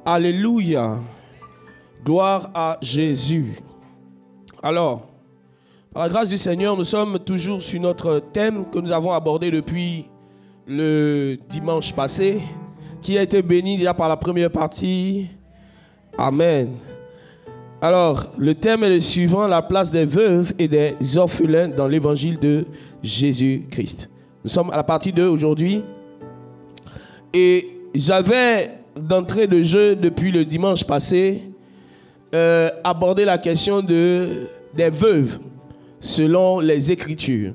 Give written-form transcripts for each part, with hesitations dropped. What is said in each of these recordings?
Alléluia. Gloire à Jésus. Alors, par la grâce du Seigneur, nous sommes toujours sur notre thème que nous avons abordé depuis le dimanche passé, qui a été béni déjà par la première partie. Amen. Alors, le thème est le suivant, la place des veuves et des orphelins dans l'évangile de Jésus-Christ. Nous sommes à la partie 2 aujourd'hui. Et j'avais, d'entrée de jeu depuis le dimanche passé, abordé la question des veuves selon les Écritures.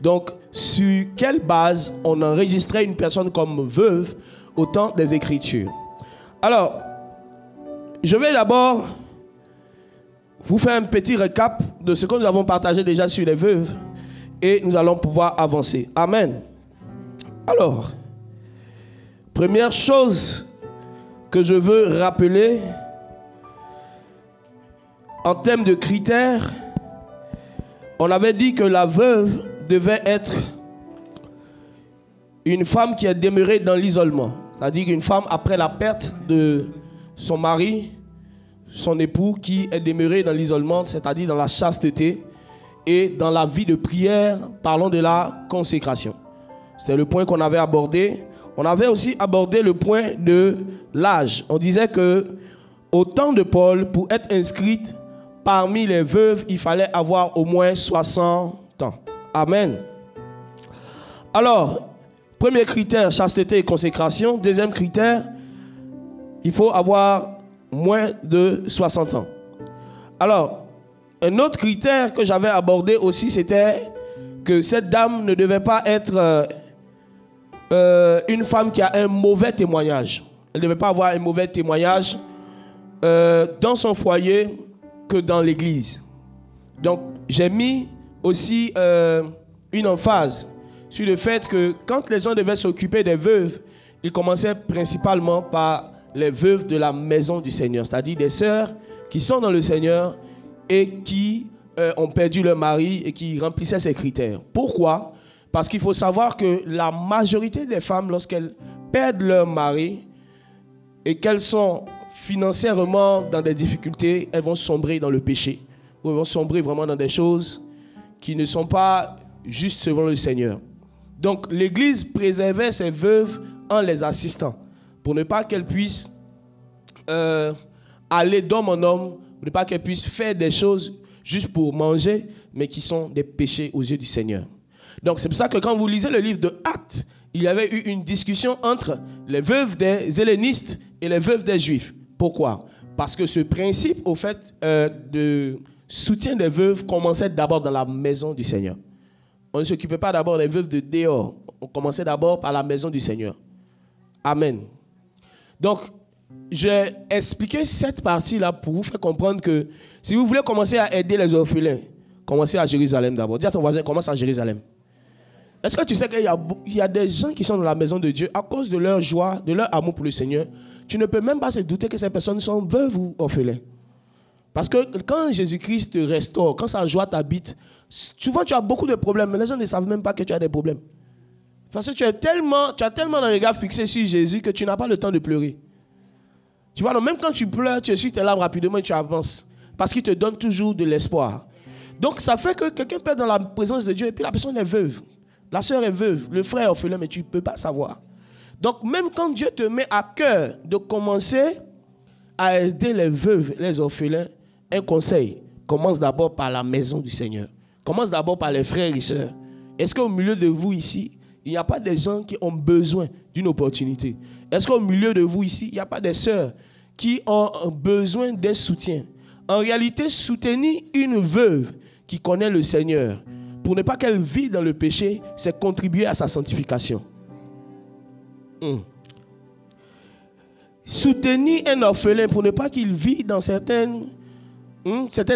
Donc, sur quelle base on enregistrait une personne comme veuve au temps des Écritures. Alors, je vais d'abord vous faire un petit récap de ce que nous avons partagé déjà sur les veuves et nous allons pouvoir avancer. Amen. Alors, première chose que je veux rappeler en termes de critères, on avait dit que la veuve devait être une femme qui est demeurée dans l'isolement. C'est-à-dire une femme après la perte de son mari, son époux, qui est demeuré dans l'isolement, c'est-à-dire dans la chasteté et dans la vie de prière, parlons de la consécration. C'était le point qu'on avait abordé. On avait aussi abordé le point de l'âge. On disait que au temps de Paul, pour être inscrite parmi les veuves, il fallait avoir au moins 60 ans. Amen. Alors, premier critère, chasteté et consécration. Deuxième critère, il faut avoir moins de 60 ans. Alors, un autre critère que j'avais abordé aussi, c'était que cette dame ne devait pas être une femme qui a un mauvais témoignage. Elle ne devait pas avoir un mauvais témoignage dans son foyer que dans l'église. Donc, j'ai mis aussi une emphase sur le fait que quand les gens devaient s'occuper des veuves, ils commençaient principalement par les veuves de la maison du Seigneur, c'est-à-dire des sœurs qui sont dans le Seigneur et qui ont perdu leur mari et qui remplissaient ces critères. Pourquoi ? Parce qu'il faut savoir que la majorité des femmes, lorsqu'elles perdent leur mari et qu'elles sont financièrement dans des difficultés, elles vont sombrer dans le péché. Ou elles vont sombrer vraiment dans des choses qui ne sont pas justes selon le Seigneur. Donc l'Église préservait ces veuves en les assistant pour ne pas qu'elles puissent aller d'homme en homme, pour ne pas qu'elles puissent faire des choses juste pour manger, mais qui sont des péchés aux yeux du Seigneur. Donc c'est pour ça que quand vous lisez le livre de Actes, il y avait eu une discussion entre les veuves des hellénistes et les veuves des Juifs. Pourquoi ? Parce que ce principe, au fait, de soutien des veuves commençait d'abord dans la maison du Seigneur. On ne s'occupait pas d'abord des veuves de dehors. On commençait d'abord par la maison du Seigneur. Amen. Donc, j'ai expliqué cette partie-là pour vous faire comprendre que si vous voulez commencer à aider les orphelins, commencez à Jérusalem d'abord. Dis à ton voisin, commence à Jérusalem. Est-ce que tu sais qu'il y a des gens qui sont dans la maison de Dieu à cause de leur joie, de leur amour pour le Seigneur? Tu ne peux même pas se douter que ces personnes sont veuves ou orphelins. Parce que quand Jésus-Christ te restaure, quand sa joie t'habite, souvent tu as beaucoup de problèmes, mais les gens ne savent même pas que tu as des problèmes. Parce que tu as tellement le regard fixé sur Jésus que tu n'as pas le temps de pleurer. Tu vois, donc même quand tu pleures, tu essuies tes larmes rapidement et tu avances. Parce qu'il te donne toujours de l'espoir. Donc ça fait que quelqu'un peut être dans la présence de Dieu et puis la personne est veuve. La sœur est veuve, le frère est orphelin, mais tu ne peux pas savoir. Donc même quand Dieu te met à cœur de commencer à aider les veuves, les orphelins, un conseil, commence d'abord par la maison du Seigneur. Commence d'abord par les frères et sœurs. Est-ce qu'au milieu de vous ici, il n'y a pas des gens qui ont besoin d'une opportunité? Est-ce qu'au milieu de vous ici, il n'y a pas des sœurs qui ont besoin d'un soutien? En réalité, soutenir une veuve qui connaît le Seigneur, pour ne pas qu'elle vive dans le péché, c'est contribuer à sa sanctification. Soutenir un orphelin pour ne pas qu'il vive dans certaines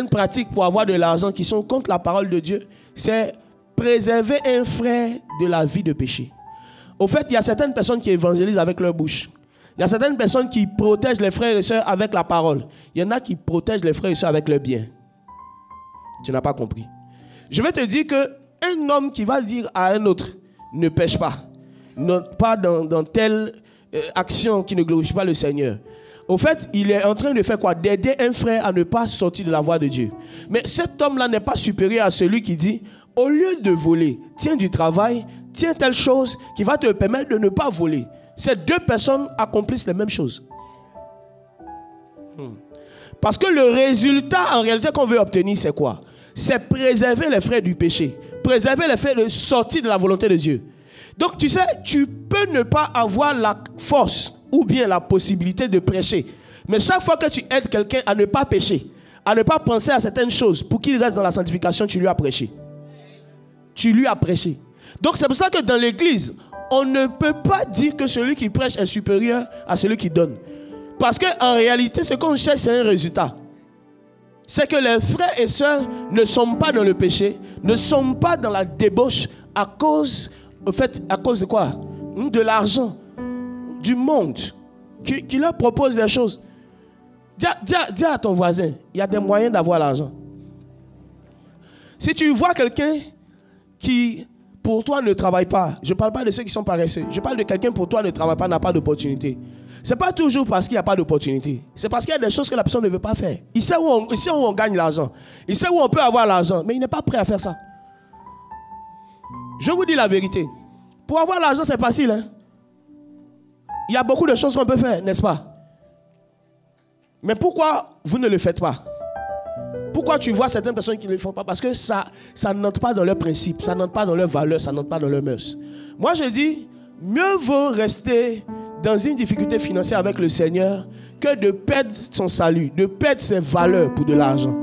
pratiques pour avoir de l'argent qui sont contre la parole de Dieu, c'est préserver un frère de la vie de péché. Au fait, il y a certaines personnes qui évangélisent avec leur bouche. Il y a certaines personnes qui protègent les frères et sœurs avec la parole. Il y en a qui protègent les frères et sœurs avec leur bien. Tu n'as pas compris. Je vais te dire qu'un homme qui va dire à un autre, ne pêche pas, pas dans telle action qui ne glorifie pas le Seigneur. Au fait, il est en train de faire quoi? D'aider un frère à ne pas sortir de la voie de Dieu. Mais cet homme-là n'est pas supérieur à celui qui dit, au lieu de voler, tiens du travail, tiens telle chose qui va te permettre de ne pas voler. Ces deux personnes accomplissent les mêmes choses. Parce que le résultat, en réalité, qu'on veut obtenir, c'est quoi? C'est préserver les frères du péché. Préserver les frères de sortir de la volonté de Dieu. Donc, tu sais, tu peux ne pas avoir la force ou bien la possibilité de prêcher. Mais chaque fois que tu aides quelqu'un à ne pas pécher, à ne pas penser à certaines choses pour qu'il reste dans la sanctification, tu lui as prêché. Tu lui as prêché. Donc, c'est pour ça que dans l'église, on ne peut pas dire que celui qui prêche est supérieur à celui qui donne. Parce qu'en réalité, ce qu'on cherche, c'est un résultat. C'est que les frères et sœurs ne sont pas dans le péché, ne sont pas dans la débauche à cause de quoi? De l'argent, du monde, qui leur propose des choses. Dis à ton voisin, il y a des moyens d'avoir l'argent. Si tu vois quelqu'un qui, pour toi, ne travaille pas, je ne parle pas de ceux qui sont paresseux, je parle de quelqu'un pour toi ne travaille pas, n'a pas d'opportunité. Ce n'est pas toujours parce qu'il n'y a pas d'opportunité. C'est parce qu'il y a des choses que la personne ne veut pas faire. Il sait où on gagne l'argent. Il sait où on peut avoir l'argent. Mais il n'est pas prêt à faire ça. Je vous dis la vérité. Pour avoir l'argent, c'est facile. Hein? Il y a beaucoup de choses qu'on peut faire, n'est-ce pas? Mais pourquoi vous ne le faites pas? Pourquoi tu vois certaines personnes qui ne le font pas? Parce que ça n'entre pas dans leurs principes, ça n'entre pas dans leurs valeurs, ça n'entre pas dans leurs mœurs. Moi, je dis, mieux vaut rester dans une difficulté financière avec le Seigneur que de perdre son salut, de perdre ses valeurs pour de l'argent.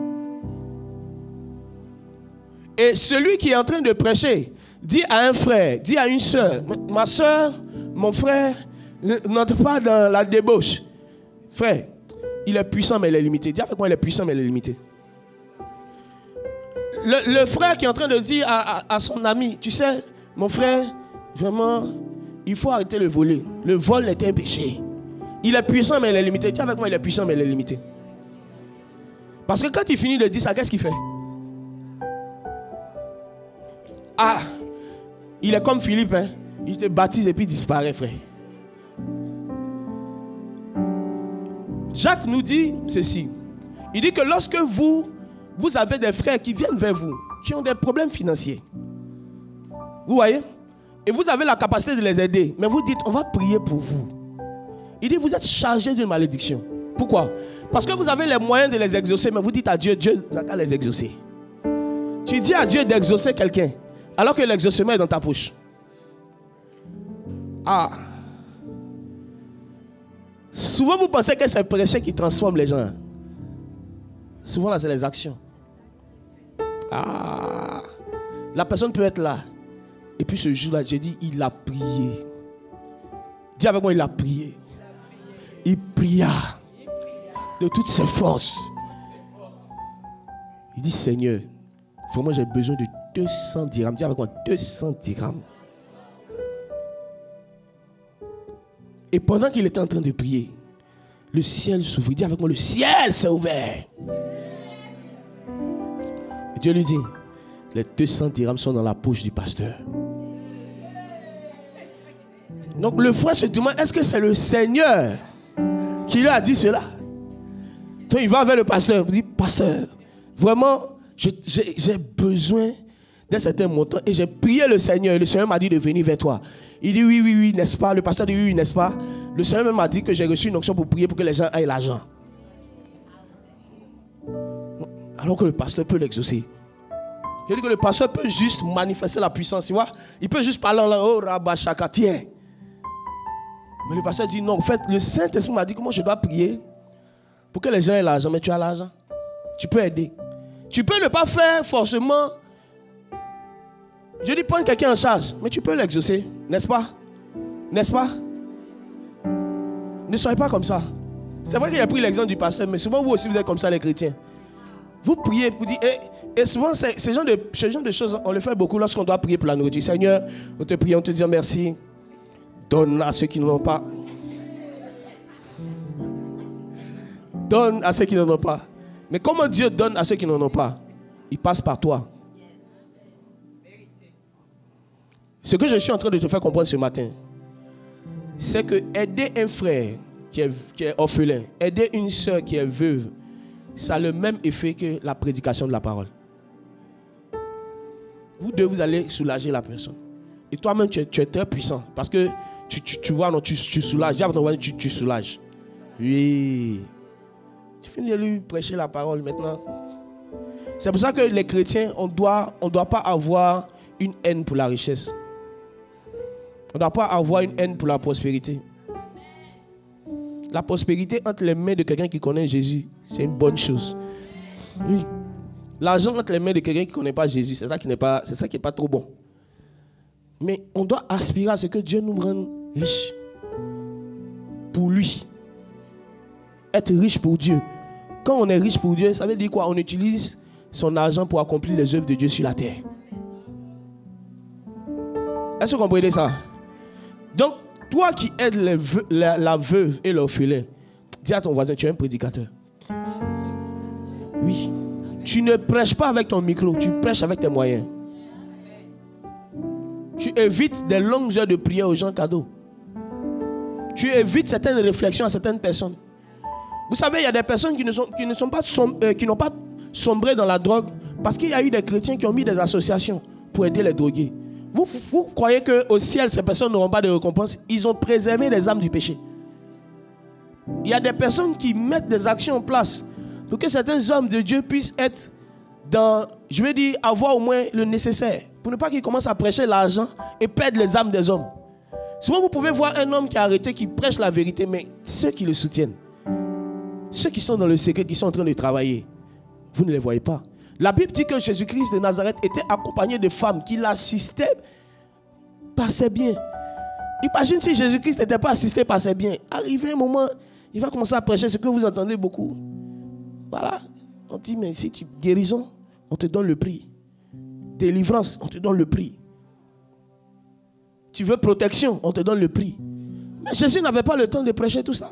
Et celui qui est en train de prêcher dit à un frère, dit à une soeur, ma soeur, mon frère, n'entre pas dans la débauche. Frère, il est puissant mais il est limité. Dis avec moi, il est puissant mais il est limité. Le frère qui est en train de dire à son ami, tu sais, mon frère, vraiment, il faut arrêter le voler. Le vol est un péché. Il est puissant mais il est limité. Dis avec moi, il est puissant mais il est limité. Parce que quand il finit de dire ça, qu'est-ce qu'il fait? Ah, il est comme Philippe, hein? Il te baptise et puis il disparaît, frère. Jacques nous dit ceci. Il dit que lorsque vous avez des frères qui viennent vers vous, qui ont des problèmes financiers, vous voyez, et vous avez la capacité de les aider, mais vous dites, on va prier pour vous. Il dit, vous êtes chargé d'une malédiction. Pourquoi? Parce que vous avez les moyens de les exaucer, mais vous dites à Dieu, Dieu n'a qu'à les exaucer. Tu dis à Dieu d'exaucer quelqu'un, alors que l'exaucement est dans ta poche. Ah. Souvent, vous pensez que c'est le prêcher qui transforme les gens. Souvent, là, c'est les actions. Ah. La personne peut être là. Et puis ce jour-là, j'ai dit, il a prié. Dis avec moi, il a prié. Il pria de toutes ses forces. Il dit, Seigneur, vraiment, j'ai besoin de 200 dirhams. Dis avec moi, 200 dirhams. Et pendant qu'il était en train de prier, le ciel s'ouvrit. Dis avec moi, le ciel s'est ouvert. Et Dieu lui dit, les 200 dirhams sont dans la poche du pasteur. Donc le frère se demande, est-ce que c'est le Seigneur qui lui a dit cela? Donc il va vers le pasteur, il dit, pasteur, vraiment, j'ai besoin d'un certain montant. Et j'ai prié le Seigneur, et le Seigneur m'a dit de venir vers toi. Il dit, oui, oui, oui, n'est-ce pas? Le pasteur dit, oui, oui, n'est-ce pas? Le Seigneur même m'a dit que j'ai reçu une onction pour prier pour que les gens aient l'argent. Alors que le pasteur peut l'exaucer. Je dis que le pasteur peut juste manifester la puissance, tu vois. Il peut juste parler en langue, oh, Rabashaka, tiens. Mais le pasteur dit, non, en fait, le Saint-Esprit m'a dit comment je dois prier pour que les gens aient l'argent. Mais tu as l'argent. Tu peux aider. Tu peux ne pas faire forcément. Je dis, prendre quelqu'un en charge. Mais tu peux l'exaucer, n'est-ce pas? N'est-ce pas? Ne soyez pas comme ça. C'est vrai qu'il a pris l'exemple du pasteur, mais souvent vous aussi vous êtes comme ça les chrétiens. Vous priez pour dire, et souvent ce genre de choses, on le fait beaucoup lorsqu'on doit prier pour la nourriture. Seigneur, on te prie, on te dit merci. Donne à ceux qui n'en ont pas. Donne à ceux qui n'en ont pas. Mais comment Dieu donne à ceux qui n'en ont pas? Il passe par toi. Ce que je suis en train de te faire comprendre ce matin, c'est que aider un frère qui est orphelin, aider une sœur qui est veuve, ça a le même effet que la prédication de la parole. Vous deux, vous allez soulager la personne. Et toi-même, tu es très puissant. Parce que tu vois, non, tu soulages. Tu soulages. Oui. Tu finis de lui prêcher la parole maintenant. C'est pour ça que les chrétiens, on doit pas avoir une haine pour la richesse. On ne doit pas avoir une haine pour la prospérité. La prospérité entre les mains de quelqu'un qui connaît Jésus, c'est une bonne chose. Oui. L'argent entre les mains de quelqu'un qui ne connaît pas Jésus, c'est ça qui n'est pas trop bon. Mais on doit aspirer à ce que Dieu nous rende riches. Pour lui. Être riche pour Dieu. Quand on est riche pour Dieu, ça veut dire quoi? On utilise son argent pour accomplir les œuvres de Dieu sur la terre. Est-ce que vous comprenez ça? Donc, toi qui aides la veuve et l'orphelin, dis à ton voisin, tu es un prédicateur. Oui. Tu ne prêches pas avec ton micro, tu prêches avec tes moyens. Tu évites des longues heures de prière aux gens cadeaux. Tu évites certaines réflexions à certaines personnes. Vous savez, il y a des personnes qui n'ont pas sombré dans la drogue parce qu'il y a eu des chrétiens qui ont mis des associations pour aider les drogués. Vous croyez qu'au ciel, ces personnes n'auront pas de récompense? Ils ont préservé les âmes du péché. Il y a des personnes qui mettent des actions en place pour que certains hommes de Dieu puissent être avoir au moins le nécessaire. Pour ne pas qu'ils commencent à prêcher l'argent et perdre les âmes des hommes. Souvent, vous pouvez voir un homme qui a arrêté, qui prêche la vérité, mais ceux qui le soutiennent, ceux qui sont dans le secret, qui sont en train de travailler, vous ne les voyez pas. La Bible dit que Jésus-Christ de Nazareth était accompagné de femmes qui l'assistaient par ses biens. Imagine si Jésus-Christ n'était pas assisté par ses biens. Arrivé un moment, il va commencer à prêcher ce que vous entendez beaucoup. Voilà. On dit, mais si tu guérison, on te donne le prix. Délivrance, on te donne le prix. Tu veux protection, on te donne le prix. Mais Jésus n'avait pas le temps de prêcher tout ça.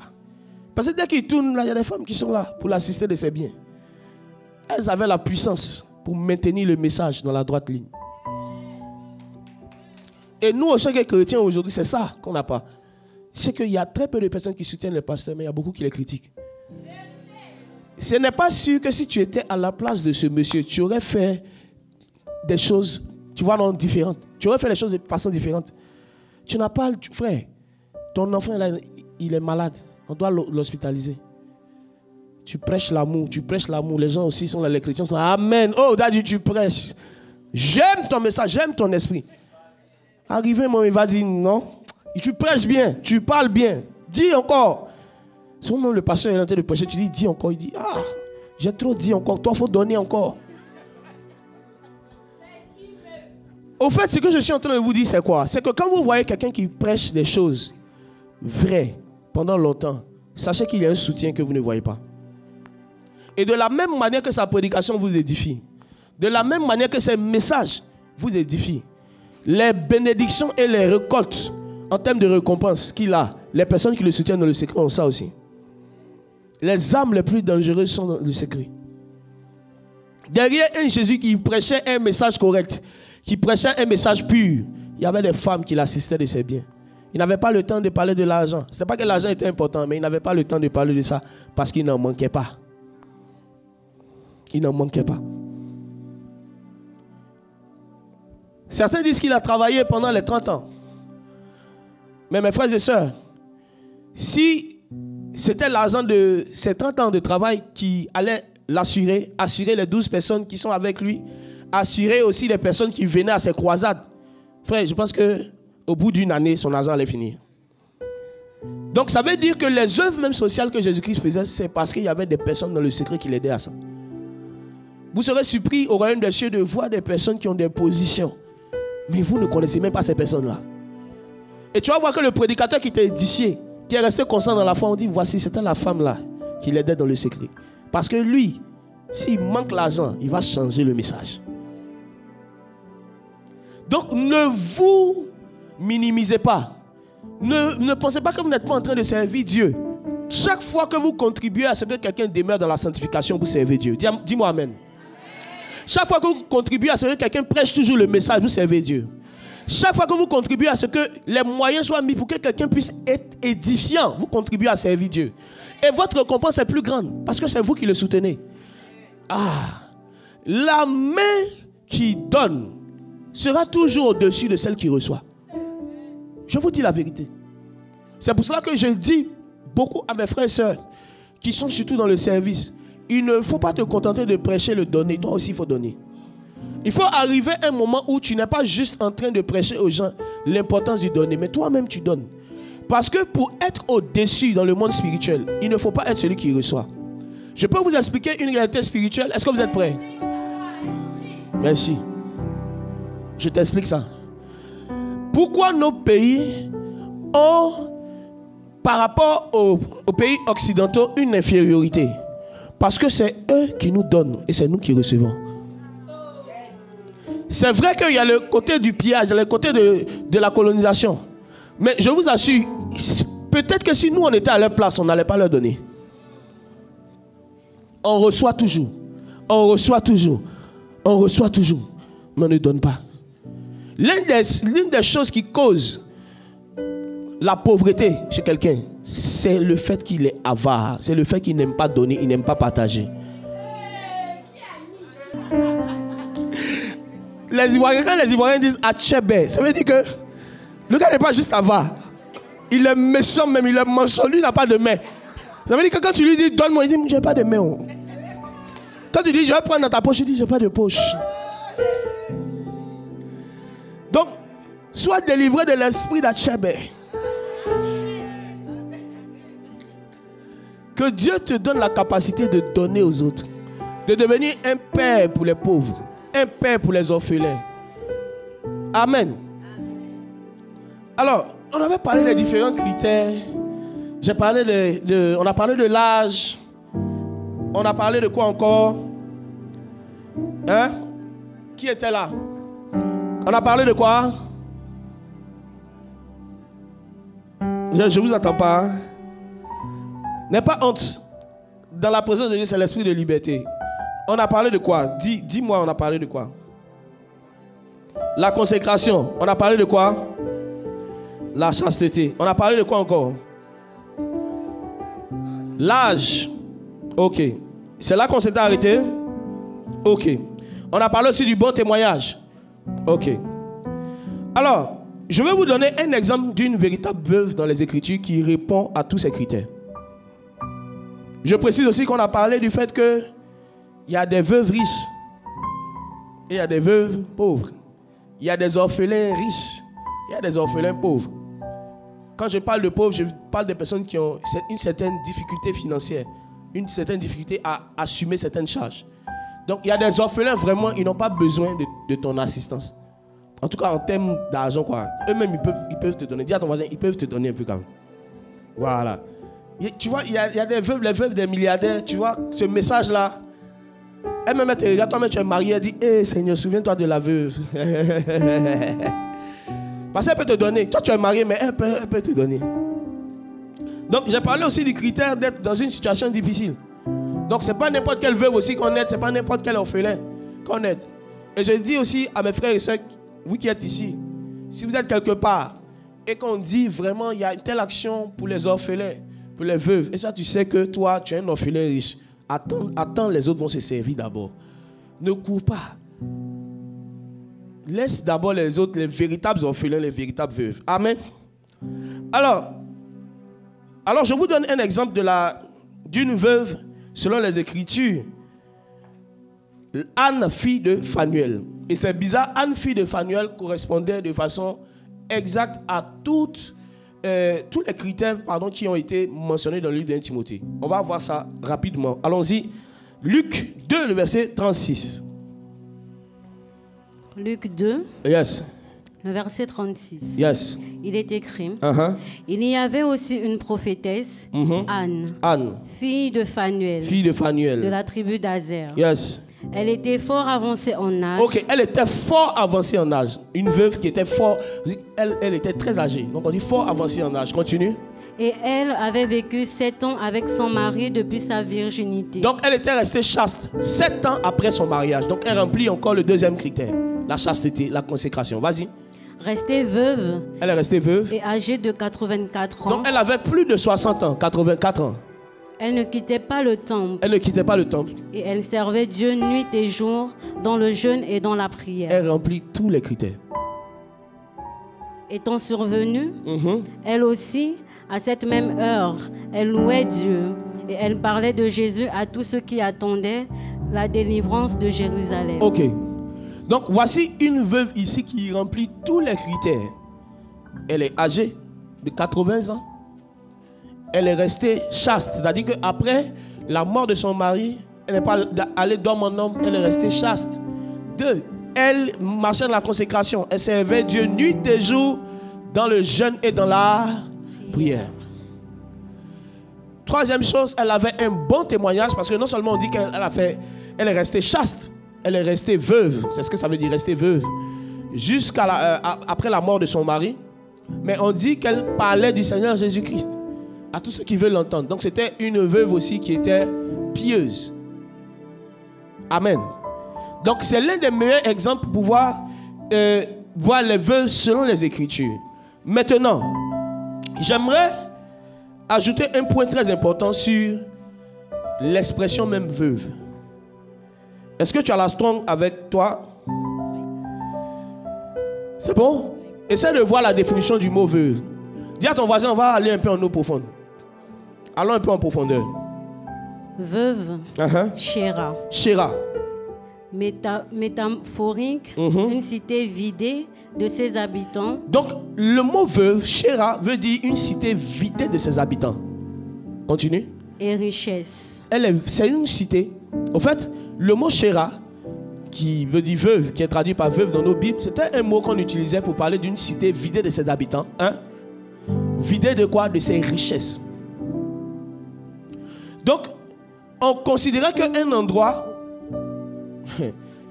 Parce que dès qu'il tourne, là, il y a des femmes qui sont là pour l'assister de ses biens. Elles avaient la puissance pour maintenir le message dans la droite ligne. Et nous, au chaque chrétien aujourd'hui, c'est ça qu'on n'a pas. C'est qu'il y a très peu de personnes qui soutiennent les pasteurs, mais il y a beaucoup qui les critiquent. Ce n'est pas sûr que si tu étais à la place de ce monsieur, tu aurais fait des choses, tu vois, non, différentes. Tu aurais fait les choses de façon différente. Tu n'as pas, frère, ton enfant, là, il est malade. On doit l'hospitaliser. Tu prêches l'amour, Les gens aussi sont là, les chrétiens sont là. Amen. Oh, Daddy, tu prêches. J'aime ton message, j'aime ton esprit. Arrivé, il va dire non. Tu prêches bien, tu parles bien. Dis encore. Souvent, le pasteur est en train de prêcher, tu dis encore. Il dit, j'ai trop dit encore. Toi, il faut donner encore. Au fait, ce que je suis en train de vous dire, c'est quoi? C'est que quand vous voyez quelqu'un qui prêche des choses vraies pendant longtemps, sachez qu'il y a un soutien que vous ne voyez pas. Et de la même manière que sa prédication vous édifie, de la même manière que ses messages vous édifient, les bénédictions et les récoltes en termes de récompense qu'il a, les personnes qui le soutiennent dans le secret ont ça aussi. Les âmes les plus dangereuses sont dans le secret. Derrière un Jésus qui prêchait un message correct, qui prêchait un message pur, il y avait des femmes qui l'assistaient de ses biens. Il n'avait pas le temps de parler de l'argent. Ce n'est pas que l'argent était important, mais il n'avait pas le temps de parler de ça parce qu'il n'en manquait pas. Il n'en manquait pas. Certains disent qu'il a travaillé pendant les 30 ans. Mais mes frères et sœurs, si c'était l'argent de ces 30 ans de travail qui allait l'assurer, assurer les 12 personnes qui sont avec lui, assurer aussi les personnes qui venaient à ses croisades, frère, je pense qu'au bout d'une année, son argent allait finir. Donc ça veut dire que les œuvres même sociales que Jésus-Christ faisait, c'est parce qu'il y avait des personnes dans le secret qui l'aidaient à ça. Vous serez surpris au royaume des cieux de voir des personnes qui ont des positions. Mais vous ne connaissez même pas ces personnes-là. Et tu vas voir que le prédicateur qui t'a édifié, qui est resté constant dans la foi, on dit, voici, c'était la femme-là qui l'aidait dans le secret. Parce que lui, s'il manque l'argent, il va changer le message. Donc, ne vous minimisez pas. Ne pensez pas que vous n'êtes pas en train de servir Dieu. Chaque fois que vous contribuez à ce que quelqu'un demeure dans la sanctification, vous servez Dieu. Dis-moi Amen. Chaque fois que vous contribuez à ce que quelqu'un prêche toujours le message, vous servez Dieu. Chaque fois que vous contribuez à ce que les moyens soient mis pour que quelqu'un puisse être édifiant, vous contribuez à servir Dieu. Et votre récompense est plus grande parce que c'est vous qui le soutenez. La main qui donne sera toujours au-dessus de celle qui reçoit. Je vous dis la vérité. C'est pour cela que je dis beaucoup à mes frères et sœurs qui sont surtout dans le service. Il ne faut pas te contenter de prêcher le donner. Toi aussi, il faut donner. Il faut arriver à un moment où tu n'es pas juste en train de prêcher aux gens l'importance du donner, mais toi-même tu donnes. Parce que pour être au-dessus dans le monde spirituel, il ne faut pas être celui qui reçoit. Je peux vous expliquer une réalité spirituelle. Est-ce que vous êtes prêts? Merci. Je t'explique ça. Pourquoi nos pays ont, par rapport aux pays occidentaux, une infériorité? Parce que c'est eux qui nous donnent et c'est nous qui recevons. C'est vrai qu'il y a le côté du pillage, le côté de la colonisation. Mais je vous assure, peut-être que si nous on était à leur place, on n'allait pas leur donner. On reçoit toujours. On reçoit toujours. On reçoit toujours. Mais on ne donne pas. L'une des choses qui cause la pauvreté chez quelqu'un, c'est le fait qu'il est avare. C'est le fait qu'il n'aime pas donner, il n'aime pas partager. Quand les Ivoiriens disent Achebe, ça veut dire que le gars n'est pas juste avare. Il est méchant même, il est manchot, lui il n'a pas de main. Ça veut dire que quand tu lui dis donne-moi, il dit j'ai pas de main. Oh. Quand tu dis je vais prendre dans ta poche, il dit j'ai pas de poche. Donc, sois délivré de l'esprit d'Achebe. Que Dieu te donne la capacité de donner aux autres. De devenir un père pour les pauvres. Un père pour les orphelins. Amen. Alors, on avait parlé des différents critères. On a parlé de l'âge. On a parlé de quoi encore? Hein? Qui était là? On a parlé de quoi? Je ne vous entends pas. Hein? N'aie pas honte. Dans la présence de Dieu, c'est l'esprit de liberté. On a parlé de quoi? Dis-moi, on a parlé de quoi? La consécration. On a parlé de quoi? La chasteté. On a parlé de quoi encore? L'âge. Ok. C'est là qu'on s'était arrêté? Ok. On a parlé aussi du bon témoignage. Ok. Alors, je vais vous donner un exemple d'une véritable veuve dans les Écritures qui répond à tous ces critères. Je précise aussi qu'on a parlé du fait que il y a des veuves riches et il y a des veuves pauvres. Il y a des orphelins riches, il y a des orphelins pauvres. Quand je parle de pauvres, je parle de personnes qui ont une certaine difficulté financière, une certaine difficulté à assumer certaines charges. Donc il y a des orphelins vraiment, ils n'ont pas besoin de ton assistance. En tout cas en termes d'argent, quoi. Eux-mêmes ils peuvent te donner. Dis à ton voisin, ils peuvent te donner un peu quand même. Voilà. Et tu vois, il y a des veuves, les veuves des milliardaires, tu vois, ce message-là. Elle-même, elle te regarde, toi-même tu es marié, elle dit, hé Seigneur, souviens-toi de la veuve. Parce qu'elle peut te donner. Toi tu es marié, mais elle peut te donner. Donc j'ai parlé aussi du critère d'être dans une situation difficile. Donc c'est pas n'importe quelle veuve aussi qu'on aide, c'est pas n'importe quel orphelin qu'on aide. Et je dis aussi à mes frères et sœurs, vous qui êtes ici, si vous êtes quelque part et qu'on dit vraiment il y a une telle action pour les orphelins, pour les veuves, et ça tu sais que toi tu es un orphelin riche, attends, les autres vont se servir d'abord. Ne cours pas. Laisse d'abord les autres, les véritables orphelins, les véritables veuves. Amen. Alors je vous donne un exemple d'une veuve selon les Écritures. Anne, fille de Phanuel. Et c'est bizarre, Anne, fille de Phanuel, correspondait de façon exacte à tous les critères qui ont été mentionnés dans le livre de Timothée. On va voir ça rapidement. Allons-y. Luc 2, le verset 36. Luc 2, yes. le verset 36. Yes. Il est écrit, Il y avait aussi une prophétesse, Anne, fille de Phanuel, de la tribu d'Azer. Yes. Elle était fort avancée en âge. Ok, elle était fort avancée en âge. Une veuve qui était fort, elle était très âgée. Donc on dit fort avancée en âge. Continue. Et elle avait vécu 7 ans avec son mari depuis sa virginité. Donc elle était restée chaste 7 ans après son mariage. Donc elle remplit encore le deuxième critère. La chasteté, la consécration. Vas-y. restée veuve. Elle est restée veuve. Et âgée de 84 ans. Donc elle avait plus de 60 ans, 84 ans. Elle ne quittait pas le temple. Elle ne quittait pas le temple. Et elle servait Dieu nuit et jour dans le jeûne et dans la prière. Elle remplit tous les critères. Étant survenue, elle aussi, à cette même heure, elle louait Dieu et elle parlait de Jésus à tous ceux qui attendaient la délivrance de Jérusalem. Ok. Donc voici une veuve ici qui remplit tous les critères. Elle est âgée de 80 ans. Elle est restée chaste. C'est-à-dire qu'après la mort de son mari, elle n'est pas allée d'homme en homme, elle est restée chaste. 2. Elle marchait dans la consécration. Elle servait Dieu nuit et jour dans le jeûne et dans la prière. 3e chose, elle avait un bon témoignage parce que non seulement on dit elle est restée chaste, elle est restée veuve. C'est ce que ça veut dire, rester veuve. Après la mort de son mari. Mais on dit qu'elle parlait du Seigneur Jésus-Christ à tous ceux qui veulent l'entendre. Donc c'était une veuve aussi qui était pieuse. Amen. Donc c'est l'un des meilleurs exemples pour pouvoir voir les veuves selon les Écritures. Maintenant, j'aimerais ajouter un point très important sur l'expression même veuve. Est-ce que tu as la Strong avec toi? C'est bon? Essaie de voir la définition du mot veuve. Dis à ton voisin, on va aller un peu en eau profonde. Allons un peu en profondeur. Veuve, Chéra. Chéra. Métaphorique, une cité vidée de ses habitants. Donc, le mot veuve, Chéra, veut dire une cité vidée de ses habitants. Continue. Et richesse. C'est une cité. Au fait, le mot Chéra, qui veut dire veuve, qui est traduit par veuve dans nos Bibles, c'était un mot qu'on utilisait pour parler d'une cité vidée de ses habitants. Vidée de quoi? De ses richesses. Donc, on considérait qu'un endroit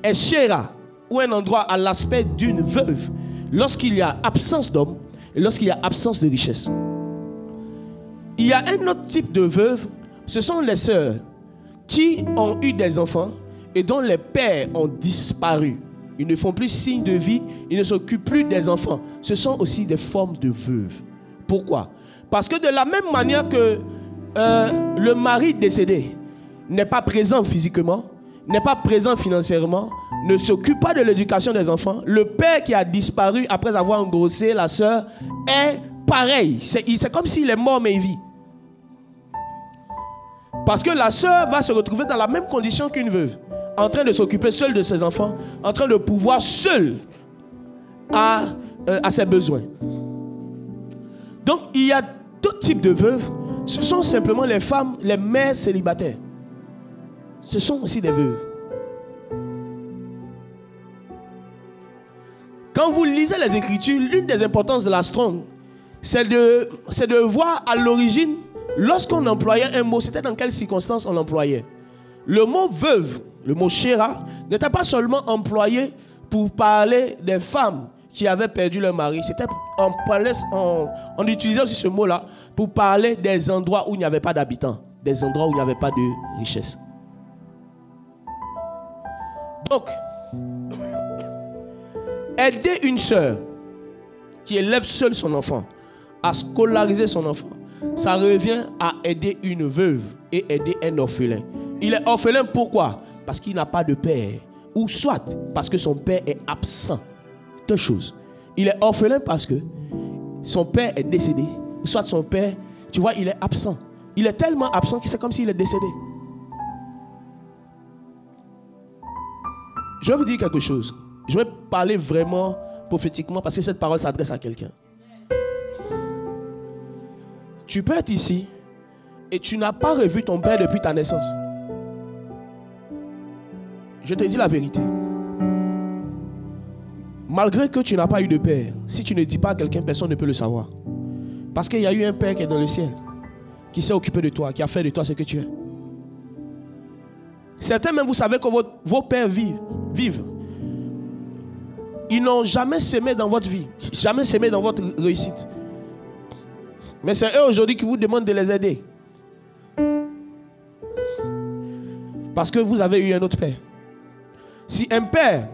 est Chéra, ou un endroit à l'aspect d'une veuve, lorsqu'il y a absence d'homme et lorsqu'il y a absence de richesse. Il y a un autre type de veuve, ce sont les sœurs qui ont eu des enfants et dont les pères ont disparu. Ils ne font plus signe de vie, ils ne s'occupent plus des enfants. Ce sont aussi des formes de veuves. Pourquoi? Parce que de la même manière que le mari décédé n'est pas présent physiquement, n'est pas présent financièrement, ne s'occupe pas de l'éducation des enfants, le père qui a disparu après avoir engrossé la sœur est pareil. C'est comme s'il est mort mais il vit. Parce que la sœur va se retrouver dans la même condition qu'une veuve, en train de s'occuper seule de ses enfants, en train de pouvoir seule à ses besoins. Donc il y a tout type de veuves. Ce sont simplement les femmes, les mères célibataires. Ce sont aussi des veuves. Quand vous lisez les Écritures, l'une des importances de la Strong, c'est de voir à l'origine, lorsqu'on employait un mot, c'était dans quelles circonstances on l'employait. Le mot veuve, le mot chéra, n'était pas seulement employé pour parler des femmes qui avaient perdu leur mari. On utilisait aussi ce mot-là pour parler des endroits où il n'y avait pas d'habitants, des endroits où il n'y avait pas de richesse. Donc, aider une sœur qui élève seule son enfant à scolariser son enfant, ça revient à aider une veuve et aider un orphelin. Il est orphelin pourquoi? Parce qu'il n'a pas de père, ou soit parce que son père est absent. Deux choses. Il est orphelin parce que son père est décédé, ou soit son père, tu vois, il est absent. Il est tellement absent que c'est comme s'il est décédé. Je vais vous dire quelque chose. Je vais parler vraiment prophétiquement parce que cette parole s'adresse à quelqu'un. Tu peux être ici et tu n'as pas revu ton père depuis ta naissance. Je te dis la vérité. Malgré que tu n'as pas eu de père, si tu ne dis pas à quelqu'un, personne ne peut le savoir. Parce qu'il y a eu un père qui est dans le ciel, qui s'est occupé de toi, qui a fait de toi ce que tu es. Certains même, vous savez que vos pères vivent. Ils n'ont jamais semé dans votre vie, jamais semé dans votre réussite. Mais c'est eux aujourd'hui qui vous demandent de les aider. Parce que vous avez eu un autre père. Si un père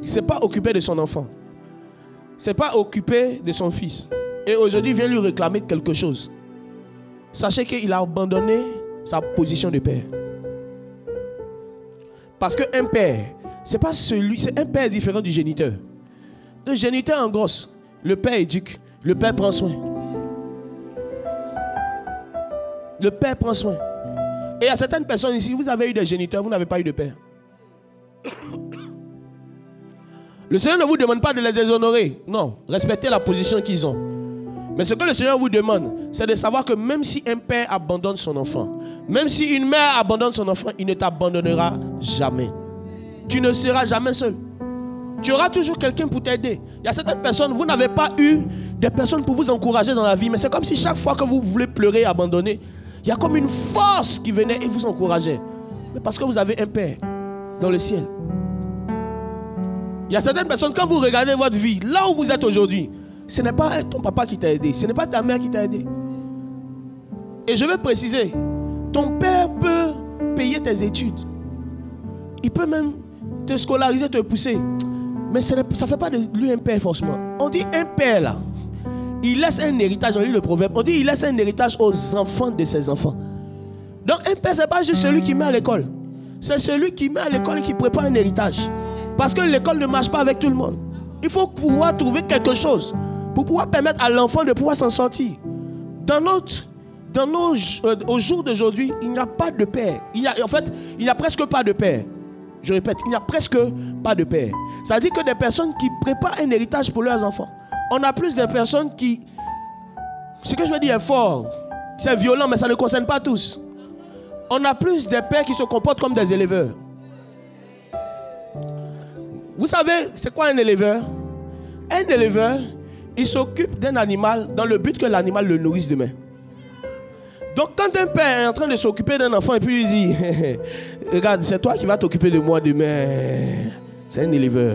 ne s'est pas occupé de son enfant, s'est pas occupé de son fils et aujourd'hui vient lui réclamer quelque chose, sachez qu'il a abandonné sa position de père. Parce qu'un père, c'est un père différent du géniteur. Le géniteur engrosse, le père éduque, le père prend soin. Le père prend soin. Et il y a certaines personnes ici, vous avez eu des géniteurs, vous n'avez pas eu de père. Le Seigneur ne vous demande pas de les déshonorer. Non, respectez la position qu'ils ont. Mais ce que le Seigneur vous demande, c'est de savoir que même si un père abandonne son enfant, même si une mère abandonne son enfant, il ne t'abandonnera jamais. Tu ne seras jamais seul. Tu auras toujours quelqu'un pour t'aider. Il y a certaines personnes, vous n'avez pas eu des personnes pour vous encourager dans la vie, mais c'est comme si chaque fois que vous voulez pleurer, abandonner, il y a comme une force qui venait et vous encourageait. Mais parce que vous avez un père dans le ciel. Il y a certaines personnes, quand vous regardez votre vie, là où vous êtes aujourd'hui, ce n'est pas ton papa qui t'a aidé, ce n'est pas ta mère qui t'a aidé. Et je veux préciser, ton père peut payer tes études. Il peut même te scolariser, te pousser. Mais ça ne fait pas de lui un père forcément. On dit un père là, il laisse un héritage, on lit le proverbe, on dit il laisse un héritage aux enfants de ses enfants. Donc un père, ce n'est pas juste celui qui met à l'école. C'est celui qui met à l'école et qui prépare un héritage. Parce que l'école ne marche pas avec tout le monde. Il faut pouvoir trouver quelque chose pour pouvoir permettre à l'enfant de pouvoir s'en sortir. Au jour d'aujourd'hui, il n'y a pas de père. Il n'y a presque pas de père. Je répète, il n'y a presque pas de père. Ça veut dire que des personnes qui préparent un héritage pour leurs enfants. On a plus de personnes qui... Ce que je veux dire est fort. C'est violent, mais ça ne concerne pas tous. On a plus de pères qui se comportent comme des éleveurs. Vous savez, c'est quoi un éleveur? Un éleveur, il s'occupe d'un animal dans le but que l'animal le nourrisse demain. Donc quand un père est en train de s'occuper d'un enfant et puis il dit regarde, c'est toi qui vas t'occuper de moi demain, c'est un éleveur.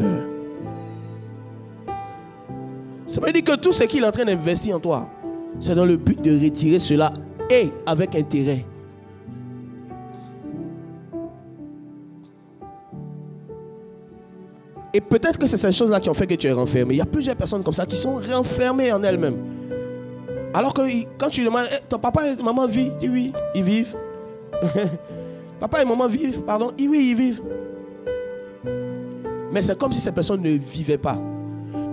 Ça veut dire que tout ce qu'il est en train d'investir en toi, c'est dans le but de retirer cela et avec intérêt. Et peut-être que c'est ces choses-là qui ont fait que tu es renfermé. Il y a plusieurs personnes comme ça qui sont renfermées en elles-mêmes. Alors que quand tu demandes, ton papa et maman vivent, tu dis oui, ils vivent. Papa et maman vivent, pardon, oui, ils vivent. Mais c'est comme si ces personnes ne vivaient pas.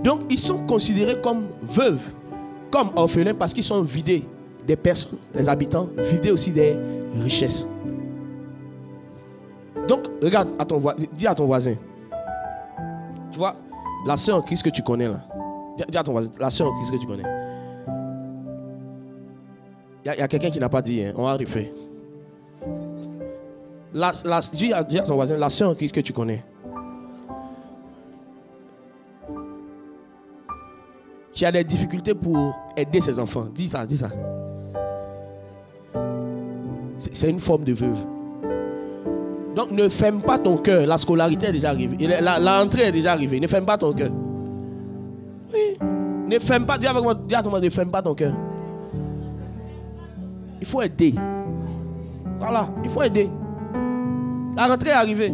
Donc ils sont considérés comme veuves, comme orphelins parce qu'ils sont vidés des personnes, les habitants, vidés aussi des richesses. Donc regarde, dis à ton voisin. Tu vois, la sœur en Christ que tu connais là. Dis à ton voisin, la sœur en Christ que tu connais. Il y a quelqu'un qui n'a pas dit, hein, on va refaire. Dis à ton voisin, la sœur en Christ que tu connais. Qui a des difficultés pour aider ses enfants. Dis ça, dis ça. C'est une forme de veuve. Donc ne ferme pas ton cœur. La scolarité est déjà arrivée. L'entrée est déjà arrivée. Ne ferme pas ton cœur. Oui. Ne ferme pas. Dis à ton mari, ne ferme pas ton cœur. Il faut aider. Voilà, il faut aider. La rentrée est arrivée.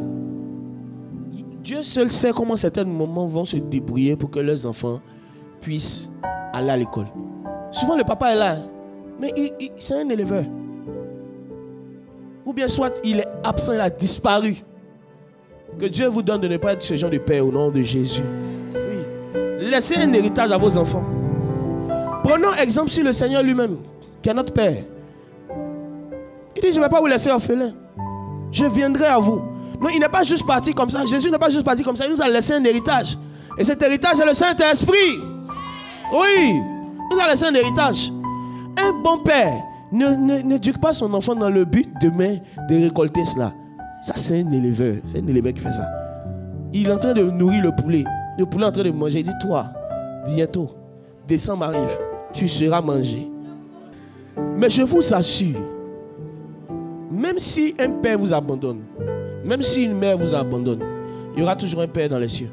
Dieu seul sait comment certains moments vont se débrouiller pour que leurs enfants puissent aller à l'école. Souvent le papa est là, mais c'est un éleveur. Ou bien soit il est absent, il a disparu. Que Dieu vous donne de ne pas être ce genre de père au nom de Jésus. Oui. Laissez un héritage à vos enfants. Prenons exemple sur le Seigneur lui-même, qui est notre Père. Il dit, je ne vais pas vous laisser orphelin. Je viendrai à vous. Non, il n'est pas juste parti comme ça. Jésus n'est pas juste parti comme ça. Il nous a laissé un héritage. Et cet héritage, c'est le Saint-Esprit. Oui, il nous a laissé un héritage. Un bon père n'éduque pas son enfant dans le but demain de récolter cela. Ça, c'est un éleveur. C'est un éleveur qui fait ça. Il est en train de nourrir le poulet. Le poulet est en train de manger. Il dit, toi, bientôt, décembre arrive. Tu seras mangé. Mais je vous assure, même si un père vous abandonne, même si une mère vous abandonne, il y aura toujours un père dans les cieux.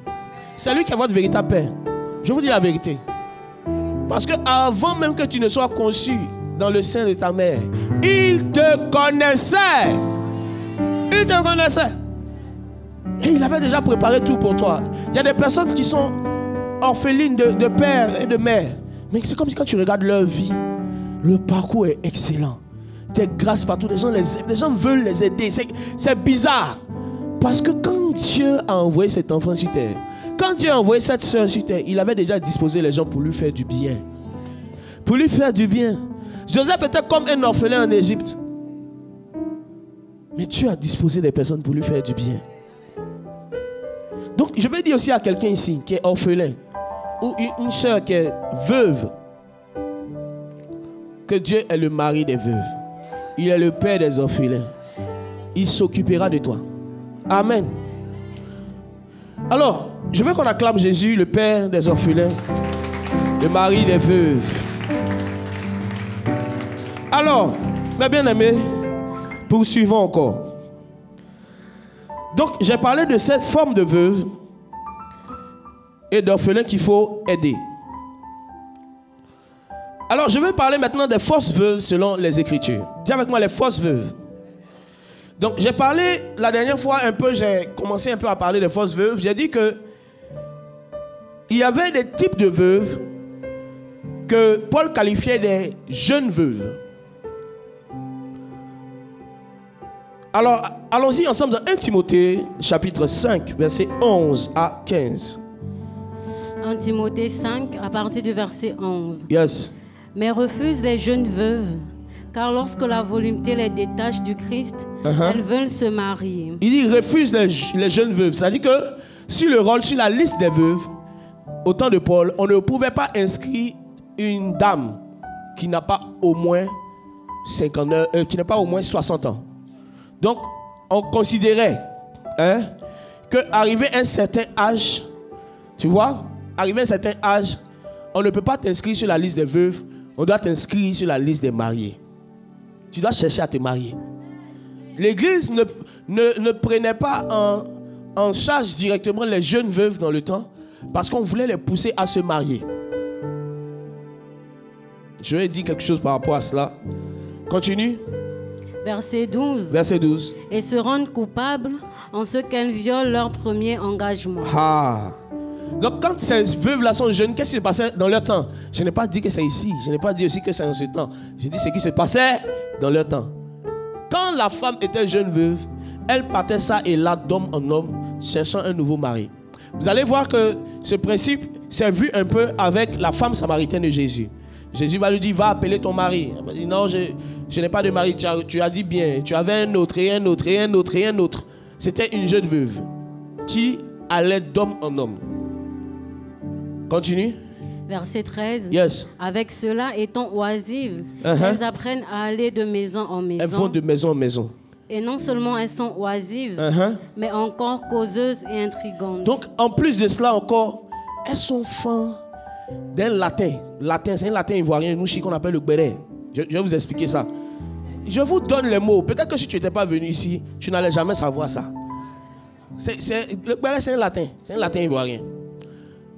C'est lui qui est votre véritable père. Je vous dis la vérité. Parce que avant même que tu ne sois conçu dans le sein de ta mère, il te connaissait. Il te connaissait. Et il avait déjà préparé tout pour toi. Il y a des personnes qui sont orphelines de père et de mère. Mais c'est comme si quand tu regardes leur vie, le parcours est excellent. Des grâces partout, les gens veulent les aider. C'est bizarre. Parce que quand Dieu a envoyé cet enfant sur terre, quand Dieu a envoyé cette soeur sur terre, il avait déjà disposé les gens pour lui faire du bien. Pour lui faire du bien. Joseph était comme un orphelin en Égypte. Mais Dieu a disposé des personnes pour lui faire du bien. Donc je veux dire aussi à quelqu'un ici qui est orphelin, ou une soeur qui est veuve, que Dieu est le mari des veuves. Il est le père des orphelins. Il s'occupera de toi. Amen. Alors, je veux qu'on acclame Jésus, le père des orphelins, le mari des veuves. Alors, mes bien-aimés, poursuivons encore. Donc, j'ai parlé de cette forme de veuve et d'orphelin qu'il faut aider. Alors, je vais parler maintenant des fausses veuves selon les Écritures. Dis avec moi les fausses veuves. Donc, j'ai parlé la dernière fois un peu, j'ai commencé un peu à parler des fausses veuves. J'ai dit que il y avait des types de veuves que Paul qualifiait des jeunes veuves. Alors, allons-y ensemble dans 1 Timothée, chapitre 5, versets 11 à 15. 1 Timothée 5, à partir du verset 11. Yes. Mais refuse les jeunes veuves, car lorsque la volonté les détache du Christ, elles veulent se marier. Il dit refuse les jeunes veuves. C'est-à-dire que sur le rôle, sur la liste des veuves, au temps de Paul, on ne pouvait pas inscrire une dame qui n'a pas au moins 60 ans. Donc, on considérait qu'arrivé à un certain âge, tu vois, arrivé à un certain âge, on ne peut pas t'inscrire sur la liste des veuves, on doit t'inscrire sur la liste des mariés. Tu dois chercher à te marier. L'Église ne prenait pas en charge directement les jeunes veuves dans le temps parce qu'on voulait les pousser à se marier. Je vais dire quelque chose par rapport à cela. Continue. Verset 12. Verset 12. Et se rendent coupables en ce qu'elles violent leur premier engagement. Ah. Donc quand ces veuves-là sont jeunes, qu'est-ce qui se passait dans leur temps? Je n'ai pas dit que c'est ici. Je n'ai pas dit aussi que c'est en ce temps. J'ai dit ce qui se passait dans leur temps. Quand la femme était jeune veuve, elle partait ça et là, d'homme en homme, cherchant un nouveau mari. Vous allez voir que ce principe s'est vu un peu avec la femme samaritaine de Jésus. Jésus va lui dire, va appeler ton mari. Elle va dire, non, je n'ai pas de mari. Tu as dit bien. Tu avais un autre et un autre et un autre et un autre. C'était une jeune veuve qui allait d'homme en homme. Continue. Verset 13. Yes. Avec cela étant oisives, elles apprennent à aller de maison en maison. Elles vont de maison en maison. Et non seulement elles sont oisives, mais encore causeuses et intrigantes. Donc, en plus de cela encore, elles sont fins d'un latin. Latin, c'est un latin ivoirien, nous, qu'on appelle le béret. Je vais vous expliquer ça. Je vous donne les mots. Peut-être que si tu n'étais pas venu ici, tu n'allais jamais savoir ça. Le béret, c'est un latin. C'est un latin ivoirien.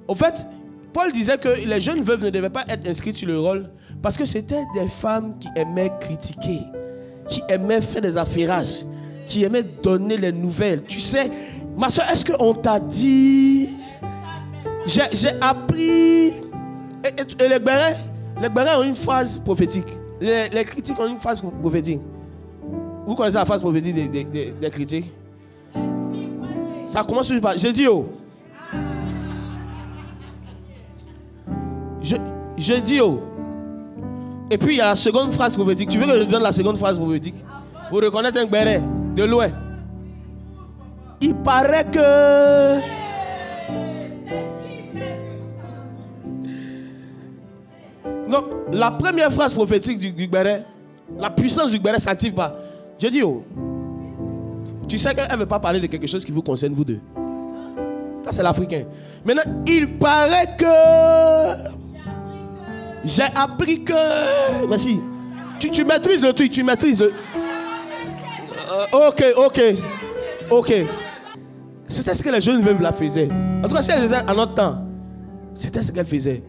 Au fait, Paul disait que les jeunes veuves ne devaient pas être inscrites sur le rôle parce que c'était des femmes qui aimaient critiquer, qui aimaient faire des affairages, qui aimaient donner les nouvelles. Tu sais, ma soeur, est-ce qu'on t'a dit... J'ai appris... Et les bérets ont une phase prophétique. Les critiques ont une phase prophétique. Vous connaissez la phase prophétique des critiques? Ça commence par... Je dis oh. Je dis oh. Et puis il y a la seconde phrase prophétique. Tu veux que je donne la seconde phrase prophétique? Vous reconnaissez un béret de loin. Il paraît que... Donc, la première phrase prophétique du béret, la puissance du béret ne s'active pas. Je dis oh. Tu sais qu'elle ne veut pas parler de quelque chose qui vous concerne, vous deux. Ça, c'est l'Africain. Maintenant, il paraît que... J'ai appris que... Merci. Tu maîtrises le truc, tu maîtrises le... Ok. C'était ce que les jeunes veuves la faisaient. En tout cas, si elles étaient à notre temps, c'était ce qu'elles faisaient.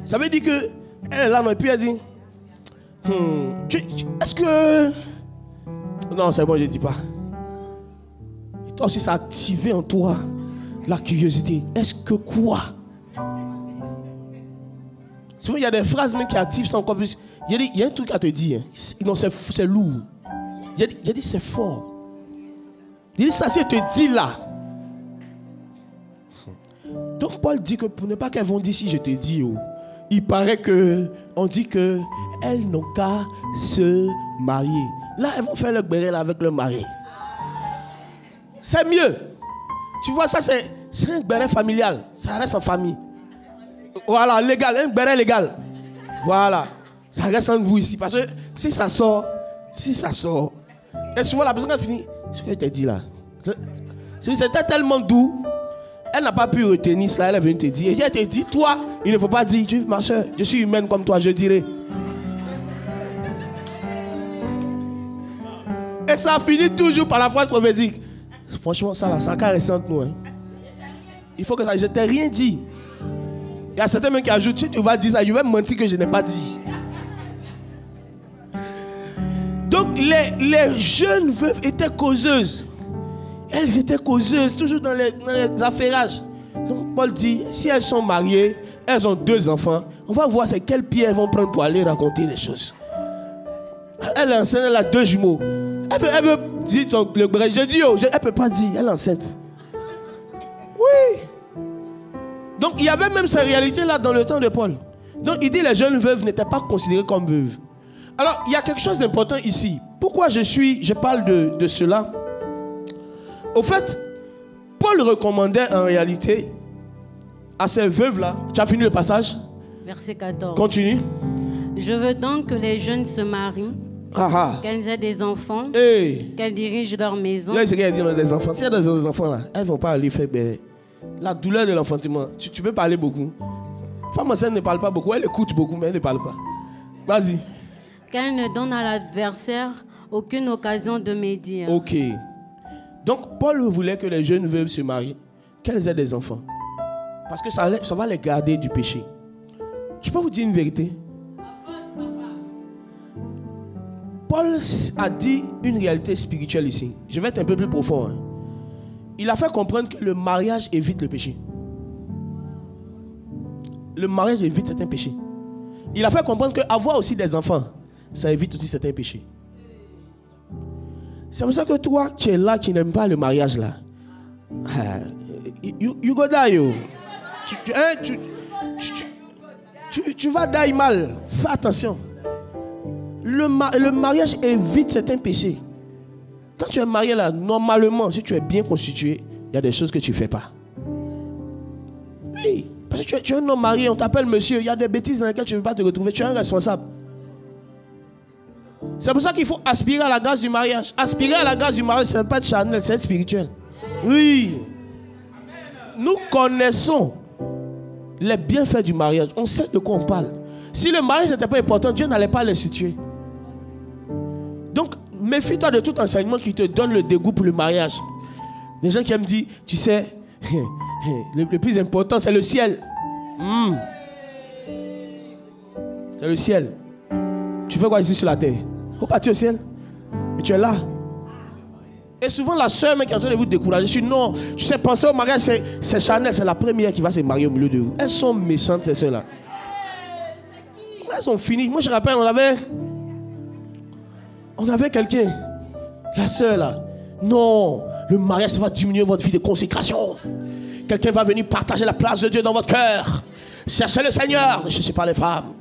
Ça veut dire que... Elle est là, non, et puis elle dit... Est-ce que... Non, c'est bon, je ne dis pas. Et toi aussi, ça a activé en toi la curiosité. Est-ce que quoi? C'est vrai, il y a des phrases même qui activent ça encore plus. Il y a un truc à te dire. Non, c'est lourd. Il a dit c'est fort. Il dit ça, si elle te dit là. Donc Paul dit que pour ne pas qu'elles vont dire si je te dis, oh, il paraît que on dit que elles n'ont qu'à se marier. Là, elles vont faire le béret avec le mari. C'est mieux. Tu vois, ça c'est un béret familial. Ça reste en famille. Voilà, légal, un béret légal. Voilà. Ça reste entre vous ici. Parce que si ça sort. Et souvent la personne a fini. Ce que je t'ai dit là. C'était tellement doux. Elle n'a pas pu retenir cela. Elle est venue te dire. Et elle te dit, toi, il ne faut pas dire. Tu, ma soeur, je suis humaine comme toi, je dirais. Et ça finit toujours par la phrase prophétique. Franchement, ça là, ça caresse entre nous. Hein. Il faut que ça. Je t'ai rien dit. Il y a certains même qui ajoutent, tu vas dire ça, je vais mentir que je n'ai pas dit. Donc les jeunes veuves étaient causeuses. Elles étaient causeuses, toujours dans les affairages. Donc Paul dit, si elles sont mariées, elles ont 2 enfants, on va voir c'est quel pied elles vont prendre pour aller raconter les choses. Elle est enceinte, elle a 2 jumeaux. Elle veut dire le grec, je dis, elle ne peut pas dire, elle est enceinte. Oui. Donc il y avait même cette réalité-là dans le temps de Paul. Donc il dit les jeunes veuves n'étaient pas considérées comme veuves. Alors il y a quelque chose d'important ici. Pourquoi je parle de cela? Au fait, Paul recommandait en réalité à ces veuves-là. Tu as fini le passage? Verset 14. Continue. Je veux donc que les jeunes se marient, qu'elles aient des enfants, qu'elles dirigent leur maison. Là, c'est qu'elles disent des enfants. S'il y a des enfants là, elles ne vont pas aller faire la douleur de l'enfantement. Tu peux parler beaucoup. Femme enceinte ne parle pas beaucoup. Elle écoute beaucoup, mais elle ne parle pas. Vas-y. Qu'elle ne donne à l'adversaire aucune occasion de médire. Ok. Donc, Paul voulait que les jeunes veuves se marient, qu'elles aient des enfants. Parce que ça va les garder du péché. Je peux vous dire une vérité. Paul a dit une réalité spirituelle ici. Je vais être un peu plus profond. Hein. Il a fait comprendre que le mariage évite le péché. Le mariage évite certains péchés. Il a fait comprendre qu'avoir aussi des enfants, ça évite aussi certains péchés. C'est pour ça que toi qui es là, qui n'aimes pas le mariage là, you go die, yo. Tu vas die mal. Fais attention. Le mariage évite certains péchés. Quand tu es marié là, normalement, si tu es bien constitué, il y a des choses que tu ne fais pas. Oui, parce que tu es un homme marié, on t'appelle monsieur, il y a des bêtises dans lesquelles tu ne veux pas te retrouver, tu es un responsable. C'est pour ça qu'il faut aspirer à la grâce du mariage. Aspirer à la grâce du mariage, ce n'est pas être charnel, c'est être spirituel. Oui. Nous connaissons les bienfaits du mariage. On sait de quoi on parle. Si le mariage n'était pas important, Dieu n'allait pas l'instituer. Donc, méfie-toi de tout enseignement qui te donne le dégoût pour le mariage. Les gens qui aiment dire, tu sais, le plus important, c'est le ciel. C'est le ciel. Tu fais quoi ici sur la terre? Faut partir au ciel. Et tu es là. Et souvent, la soeur qui est en train de vous décourager, je suis non, tu sais, penser au mariage, c'est Chanel, c'est la première qui va se marier au milieu de vous. Elles sont méchantes, ces soeurs-là. Elles sont finies. Moi, je rappelle, on avait quelqu'un, la soeur là. Non, le mariage, ça va diminuer votre vie de consécration. Quelqu'un va venir partager la place de Dieu dans votre cœur. Cherchez le Seigneur, ne cherchez pas les femmes.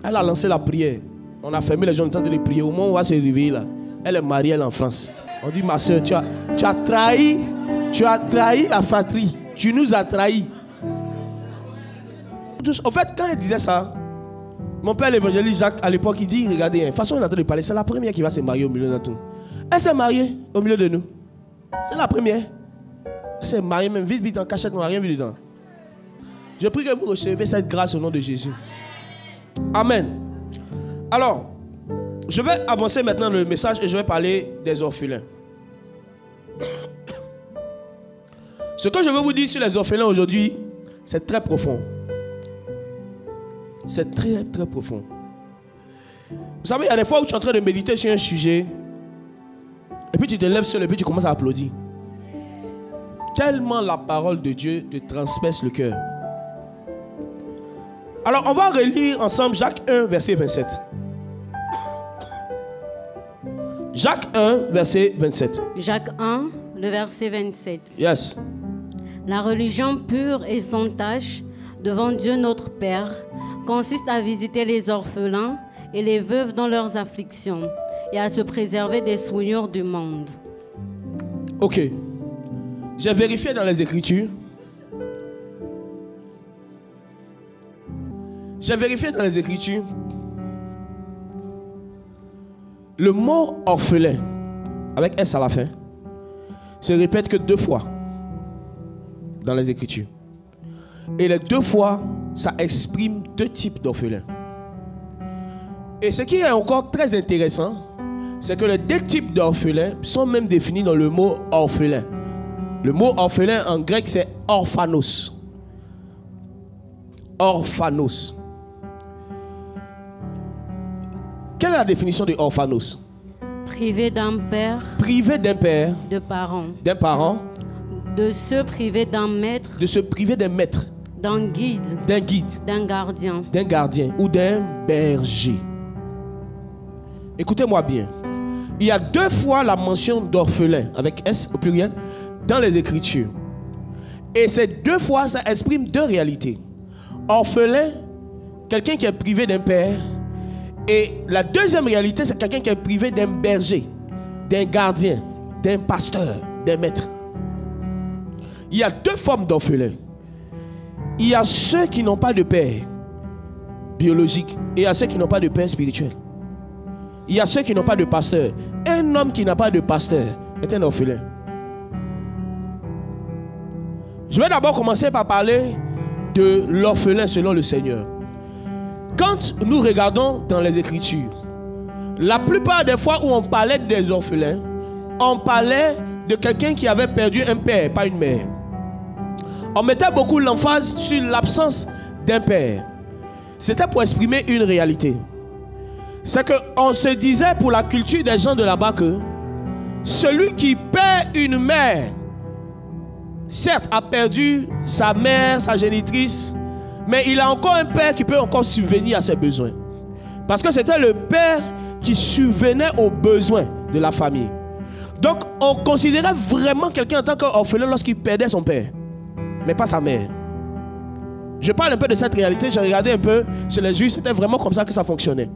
Elle a lancé la prière. On a fermé les gens le temps de les prier. Au moment où on va se réveiller là, elle est mariée, elle est en France. On dit, ma soeur, tu as trahi la fratrie. Tu nous as trahis. En fait, quand elle disait ça, mon père l'évangéliste Jacques, à l'époque, il dit, regardez, de toute façon, on est en train de parler, c'est la première qui va se marier au milieu de nous. Elle s'est mariée au milieu de nous. C'est la première. Elle s'est mariée même vite, en cachette, on n'a rien vu dedans. Je prie que vous recevez cette grâce au nom de Jésus. Amen. Alors, je vais avancer maintenant dans le message et je vais parler des orphelins. Ce que je veux vous dire sur les orphelins aujourd'hui, c'est très profond. C'est très, très profond. Vous savez, il y a des fois où tu es en train de méditer sur un sujet et puis tu te lèves seul et puis tu commences à applaudir. Tellement la parole de Dieu te transperce le cœur. Alors, on va relire ensemble Jacques 1, verset 27. Jacques 1, verset 27. Jacques 1, le verset 27. Yes. La religion pure et sans tache devant Dieu notre Père consiste à visiter les orphelins et les veuves dans leurs afflictions et à se préserver des souillures du monde. Ok. J'ai vérifié dans les Écritures. Le mot orphelin, avec S à la fin, se répète que 2 fois dans les Écritures. Et les 2 fois, ça exprime 2 types d'orphelins. Et ce qui est encore très intéressant, c'est que les 2 types d'orphelins sont même définis dans le mot orphelin. Le mot orphelin en grec, c'est orphanos. Orphanos. Quelle est la définition de orphanos? Privé d'un père. Privé d'un père. De parents. D'un parent. De se priver d'un maître. De se priver d'un maître. D'un guide. D'un guide. D'un gardien. D'un gardien ou d'un berger. Écoutez-moi bien. Il y a 2 fois la mention d'orphelin, avec S au pluriel, dans les Écritures. Et ces 2 fois, ça exprime 2 réalités. Orphelin, quelqu'un qui est privé d'un père. Et la deuxième réalité, c'est quelqu'un qui est privé d'un berger, d'un gardien, d'un pasteur, d'un maître. Il y a 2 formes d'orphelins. Il y a ceux qui n'ont pas de père biologique et il y a ceux qui n'ont pas de père spirituel. Il y a ceux qui n'ont pas de pasteur. Un homme qui n'a pas de pasteur est un orphelin. Je vais d'abord commencer par parler de l'orphelin selon le Seigneur. Quand nous regardons dans les Écritures, la plupart des fois où on parlait des orphelins, on parlait de quelqu'un qui avait perdu un père, pas une mère. On mettait beaucoup l'emphase sur l'absence d'un père. C'était pour exprimer une réalité. C'est qu'on se disait pour la culture des gens de là-bas que celui qui perd une mère, certes a perdu sa mère, sa génitrice, mais il a encore un père qui peut encore subvenir à ses besoins. Parce que c'était le père qui subvenait aux besoins de la famille. Donc on considérait vraiment quelqu'un en tant qu'orphelin lorsqu'il perdait son père, mais pas sa mère. Je parle un peu de cette réalité, j'ai regardé un peu chez les Juifs, c'était vraiment comme ça que ça fonctionnait.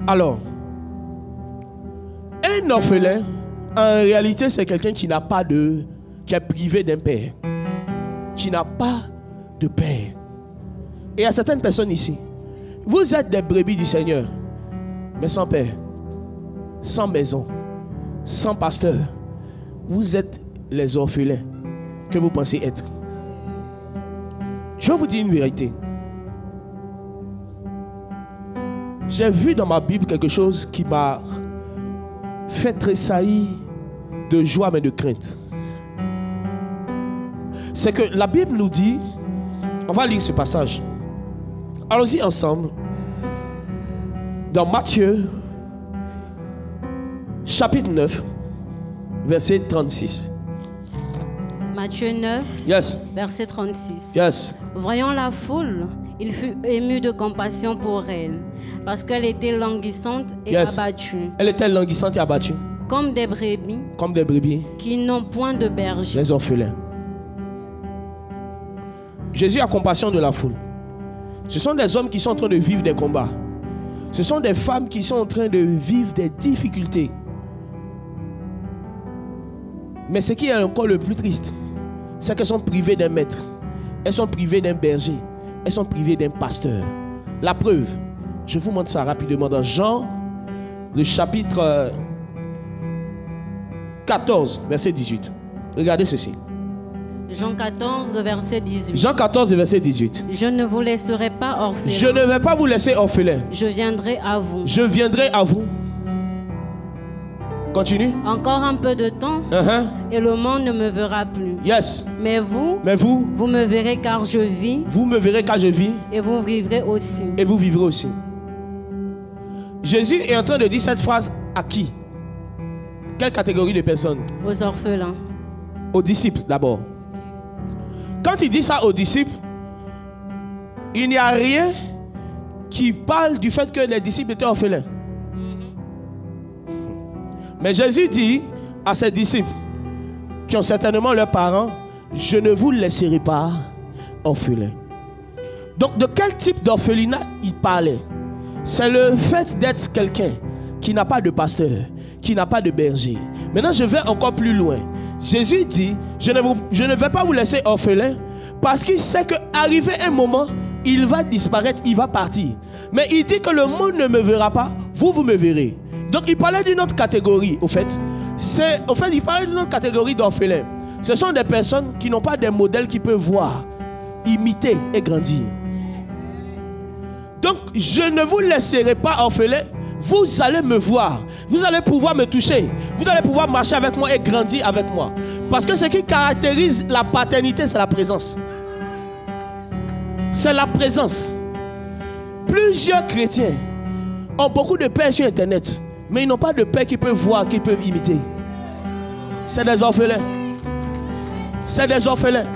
Alors, un orphelin, en réalité, c'est quelqu'un qui n'a pas de... qui est privé d'un père, qui n'a pas de père. Et il y a certaines personnes ici, vous êtes des brebis du Seigneur, mais sans père, sans maison, sans pasteur. Vous êtes les orphelins que vous pensez être. Je vais vous dire une vérité. J'ai vu dans ma Bible quelque chose qui m'a fait tressaillir de joie mais de crainte. C'est que la Bible nous dit, on va lire ce passage. Allons-y ensemble. Dans Matthieu, chapitre 9, verset 36. Matthieu 9, yes. verset 36. Yes. Voyant la foule, il fut ému de compassion pour elle, parce qu'elle était languissante et abattue. Elle était languissante et abattue. Comme des brebis. Comme des brebis. Qui n'ont point de berger. Les orphelins. Jésus a compassion de la foule. Ce sont des hommes qui sont en train de vivre des combats. Ce sont des femmes qui sont en train de vivre des difficultés. Mais ce qui est encore le plus triste, c'est qu'elles sont privées d'un maître. Elles sont privées d'un berger. Elles sont privées d'un pasteur. La preuve, je vous montre ça rapidement dans Jean, le chapitre 14, verset 18. Regardez ceci. Jean 14, le verset 18. Jean 14, verset 18. Je ne vous laisserai pas orphelins. Je ne vais pas vous laisser orphelins. Je viendrai à vous. Je viendrai à vous. Continue. Encore un peu de temps, et le monde ne me verra plus. Yes. Mais vous, vous me verrez car je vis. Vous me verrez car je vis. Et vous vivrez aussi. Et vous vivrez aussi. Jésus est en train de dire cette phrase à qui? Quelle catégorie de personnes? Aux orphelins. Aux disciples d'abord. Quand il dit ça aux disciples, il n'y a rien qui parle du fait que les disciples étaient orphelins. Mais Jésus dit à ses disciples, qui ont certainement leurs parents, je ne vous laisserai pas orphelins. Donc de quel type d'orphelinat il parlait? C'est le fait d'être quelqu'un qui n'a pas de pasteur, qui n'a pas de berger. Maintenant je vais encore plus loin. Jésus dit, je ne vais pas vous laisser orphelins, parce qu'il sait qu'arrivé un moment, il va disparaître, il va partir. Mais il dit que le monde ne me verra pas, vous me verrez. Donc il parlait d'une autre catégorie, au fait. Il parlait d'une autre catégorie d'orphelins. Ce sont des personnes qui n'ont pas des modèles qui peuvent voir, imiter et grandir. Donc je ne vous laisserai pas orphelins. Vous allez me voir, vous allez pouvoir me toucher, vous allez pouvoir marcher avec moi et grandir avec moi. Parce que ce qui caractérise la paternité, c'est la présence. C'est la présence. Plusieurs chrétiens ont beaucoup de pères sur internet, mais ils n'ont pas de pères qui peuvent voir, qui peuvent imiter. C'est des orphelins. C'est des orphelins.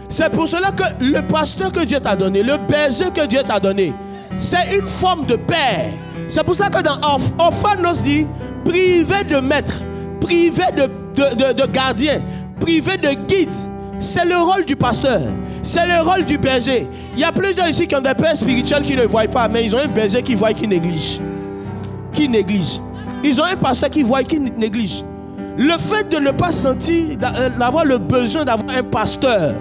C'est pour cela que le pasteur que Dieu t'a donné, le berger que Dieu t'a donné, c'est une forme de père. C'est pour ça que dans Orphanos dit, privé de maître, privé de gardien, privé de guide. C'est le rôle du pasteur, c'est le rôle du berger. Il y a plusieurs ici qui ont des pères spirituels qui ne voient pas, mais ils ont un berger qui voit et qui néglige. Qui néglige. Ils ont un pasteur qui voit et qui néglige. Le fait de ne pas sentir, d'avoir le besoin d'avoir un pasteur,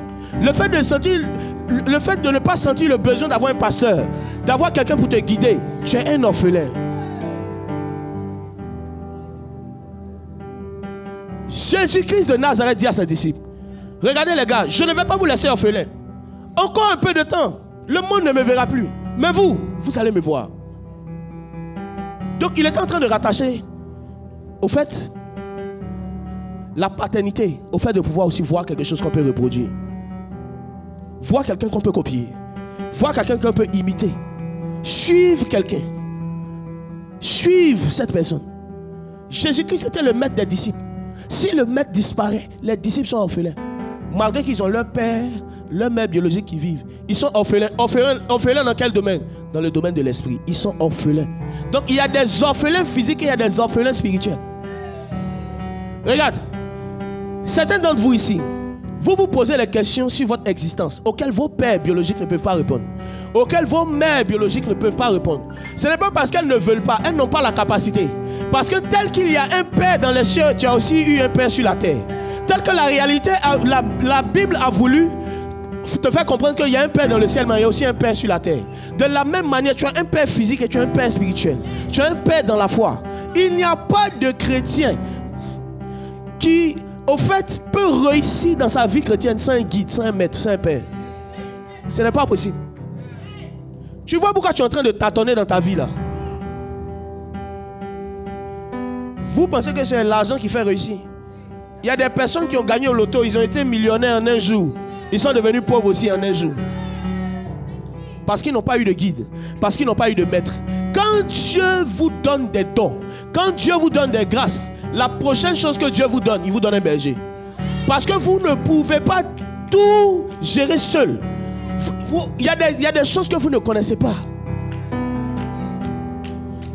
le fait de ne pas sentir le besoin d'avoir un pasteur, d'avoir quelqu'un pour te guider, tu es un orphelin. Jésus-Christ de Nazareth dit à ses disciples, regardez les gars, je ne vais pas vous laisser orphelin. Encore un peu de temps, le monde ne me verra plus. Mais vous allez me voir. Donc il est en train de rattacher au fait la paternité, au fait de pouvoir aussi voir quelque chose qu'on peut reproduire. Voir quelqu'un qu'on peut copier. Voir quelqu'un qu'on peut imiter. Suivre quelqu'un. Suivre cette personne. Jésus-Christ était le maître des disciples. Si le maître disparaît, les disciples sont orphelins. Malgré qu'ils ont leur père, leur mère biologique qui vivent. Ils sont orphelins. Orphelins dans quel domaine? Dans le domaine de l'esprit. Ils sont orphelins. Donc il y a des orphelins physiques et il y a des orphelins spirituels. Regarde. Certains d'entre vous ici, vous vous posez les questions sur votre existence auxquelles vos pères biologiques ne peuvent pas répondre, auxquelles vos mères biologiques ne peuvent pas répondre. Ce n'est pas parce qu'elles ne veulent pas, elles n'ont pas la capacité. Parce que tel qu'il y a un père dans les cieux, tu as aussi eu un père sur la terre. Tel que la réalité, la Bible a voulu te faire comprendre qu'il y a un père dans le ciel, mais il y a aussi un père sur la terre. De la même manière, tu as un père physique et tu as un père spirituel. Tu as un père dans la foi. Il n'y a pas de chrétien qui, au fait, peut réussir dans sa vie chrétienne sans un guide, sans un maître, sans un père. Ce n'est pas possible. Tu vois pourquoi tu es en train de tâtonner dans ta vie là? Vous pensez que c'est l'argent qui fait réussir? Il y a des personnes qui ont gagné au loto, ils ont été millionnaires en un jour. Ils sont devenus pauvres aussi en un jour. Parce qu'ils n'ont pas eu de guide, parce qu'ils n'ont pas eu de maître. Quand Dieu vous donne des dons, quand Dieu vous donne des grâces, la prochaine chose que Dieu vous donne, il vous donne un berger. Parce que vous ne pouvez pas tout gérer seul. Il y a des choses que vous ne connaissez pas.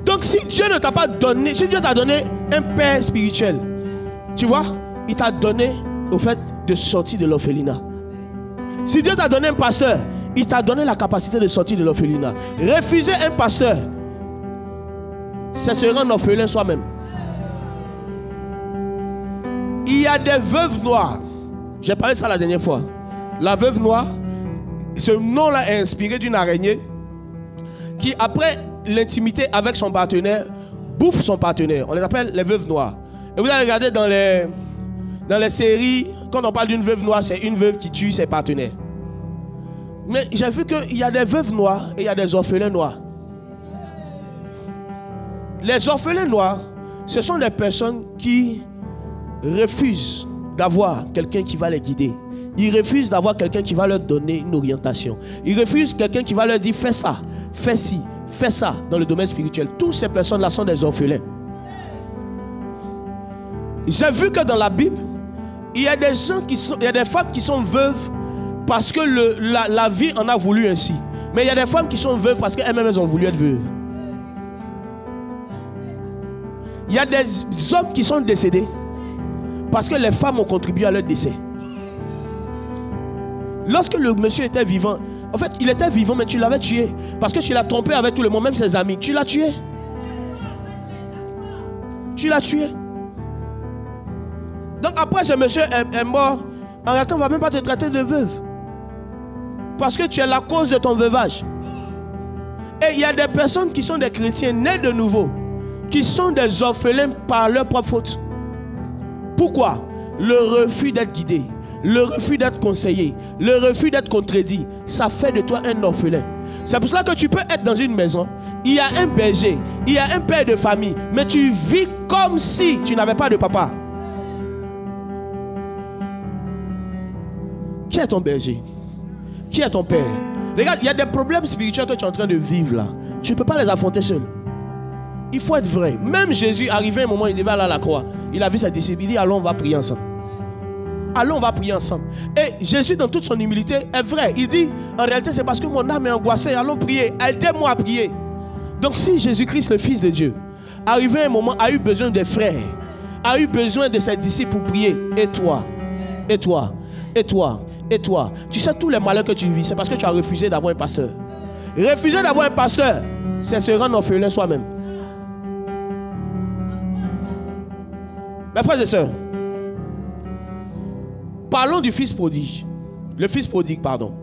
Donc si Dieu ne t'a pas donné, si Dieu t'a donné un père spirituel, tu vois, il t'a donné au fait de sortir de l'orphelinat. Si Dieu t'a donné un pasteur, il t'a donné la capacité de sortir de l'orphelinat. Refuser un pasteur, c'est se rendre orphelin soi-même. Il y a des veuves noires. J'ai parlé de ça la dernière fois. La veuve noire, ce nom-là est inspiré d'une araignée qui, après l'intimité avec son partenaire, bouffe son partenaire. On les appelle les veuves noires. Et vous allez regarder dans les séries, quand on parle d'une veuve noire, c'est une veuve qui tue ses partenaires. Mais j'ai vu qu'il y a des veuves noires et il y a des orphelins noirs. Les orphelins noirs, ce sont des personnes qui refusent d'avoir quelqu'un qui va les guider. Ils refusent d'avoir quelqu'un qui va leur donner une orientation. Ils refusent quelqu'un qui va leur dire fais ça, fais ci, fais ça dans le domaine spirituel. Toutes ces personnes-là sont des orphelins. J'ai vu que dans la Bible, il y a des gens qui sont, il y a des femmes qui sont veuves parce que la vie en a voulu ainsi. Mais il y a des femmes qui sont veuves parce qu'elles-mêmes ont voulu être veuves. Il y a des hommes qui sont décédés parce que les femmes ont contribué à leur décès. Lorsque le monsieur était vivant, en fait, il était vivant, mais tu l'avais tué. Parce que tu l'as trompé avec tout le monde, même ses amis. Tu l'as tué. Tu l'as tué. Donc après, ce monsieur est mort. En réalité, on ne va même pas te traiter de veuve. Parce que tu es la cause de ton veuvage. Et il y a des personnes qui sont des chrétiens nés de nouveau, qui sont des orphelins par leur propre faute. Pourquoi? Le refus d'être guidé, le refus d'être conseillé, le refus d'être contredit, ça fait de toi un orphelin. C'est pour ça que tu peux être dans une maison, il y a un berger, il y a un père de famille, mais tu vis comme si tu n'avais pas de papa. Qui est ton berger? Qui est ton père? Regarde, il y a des problèmes spirituels que tu es en train de vivre là. Tu ne peux pas les affronter seul. Il faut être vrai. Même Jésus, arrivé à un moment, il devait aller à la croix. Il a vu ses disciples, il dit allons, on va prier ensemble. Allons, on va prier ensemble. Et Jésus, dans toute son humilité, est vrai. Il dit, en réalité, c'est parce que mon âme est angoissée. Allons prier. Aidez-moi à prier. Donc si Jésus-Christ, le Fils de Dieu, arrivé à un moment, a eu besoin des frères, a eu besoin de ses disciples pour prier, et toi, et toi, et toi, et toi, tu sais tous les malheurs que tu vis, c'est parce que tu as refusé d'avoir un pasteur. Refuser d'avoir un pasteur, c'est se rendre orphelin soi-même. Mes frères et sœurs, parlons du fils prodigue. Le fils prodigue, pardon.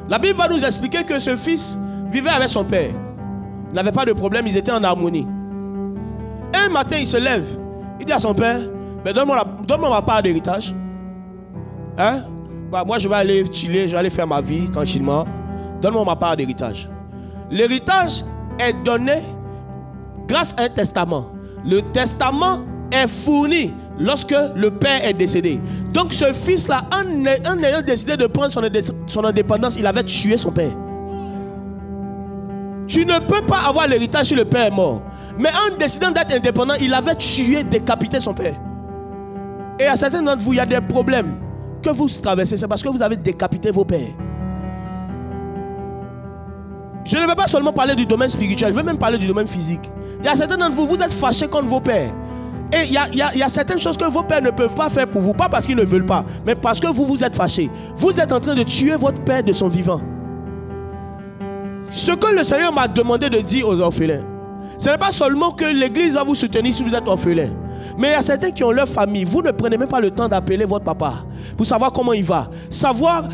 La Bible va nous expliquer que ce fils vivait avec son père. Il n'avait pas de problème, ils étaient en harmonie. Un matin, il se lève. Il dit à son père, donne-moi ma part d'héritage. Hein? Bah, moi, je vais aller chiller, je vais aller faire ma vie tranquillement. Donne-moi ma part d'héritage. L'héritage est donné grâce à un testament. Le testament est fourni lorsque le père est décédé. Donc ce fils-là, en ayant décidé de prendre son indépendance, il avait tué son père. Tu ne peux pas avoir l'héritage si le père est mort. Mais en décidant d'être indépendant, il avait tué, décapité son père. Et à certains d'entre vous, il y a des problèmes que vous traversez, c'est parce que vous avez décapité vos pères. Je ne veux pas seulement parler du domaine spirituel, je veux même parler du domaine physique. Il y a certains d'entre vous, vous êtes fâchés contre vos pères. Et il y a certaines choses que vos pères ne peuvent pas faire pour vous, pas parce qu'ils ne veulent pas, mais parce que vous êtes fâchés. Vous êtes en train de tuer votre père de son vivant. Ce que le Seigneur m'a demandé de dire aux orphelins, ce n'est pas seulement que l'église va vous soutenir si vous êtes orphelin, mais il y a certains qui ont leur famille. Vous ne prenez même pas le temps d'appeler votre papa pour savoir comment il va, savoir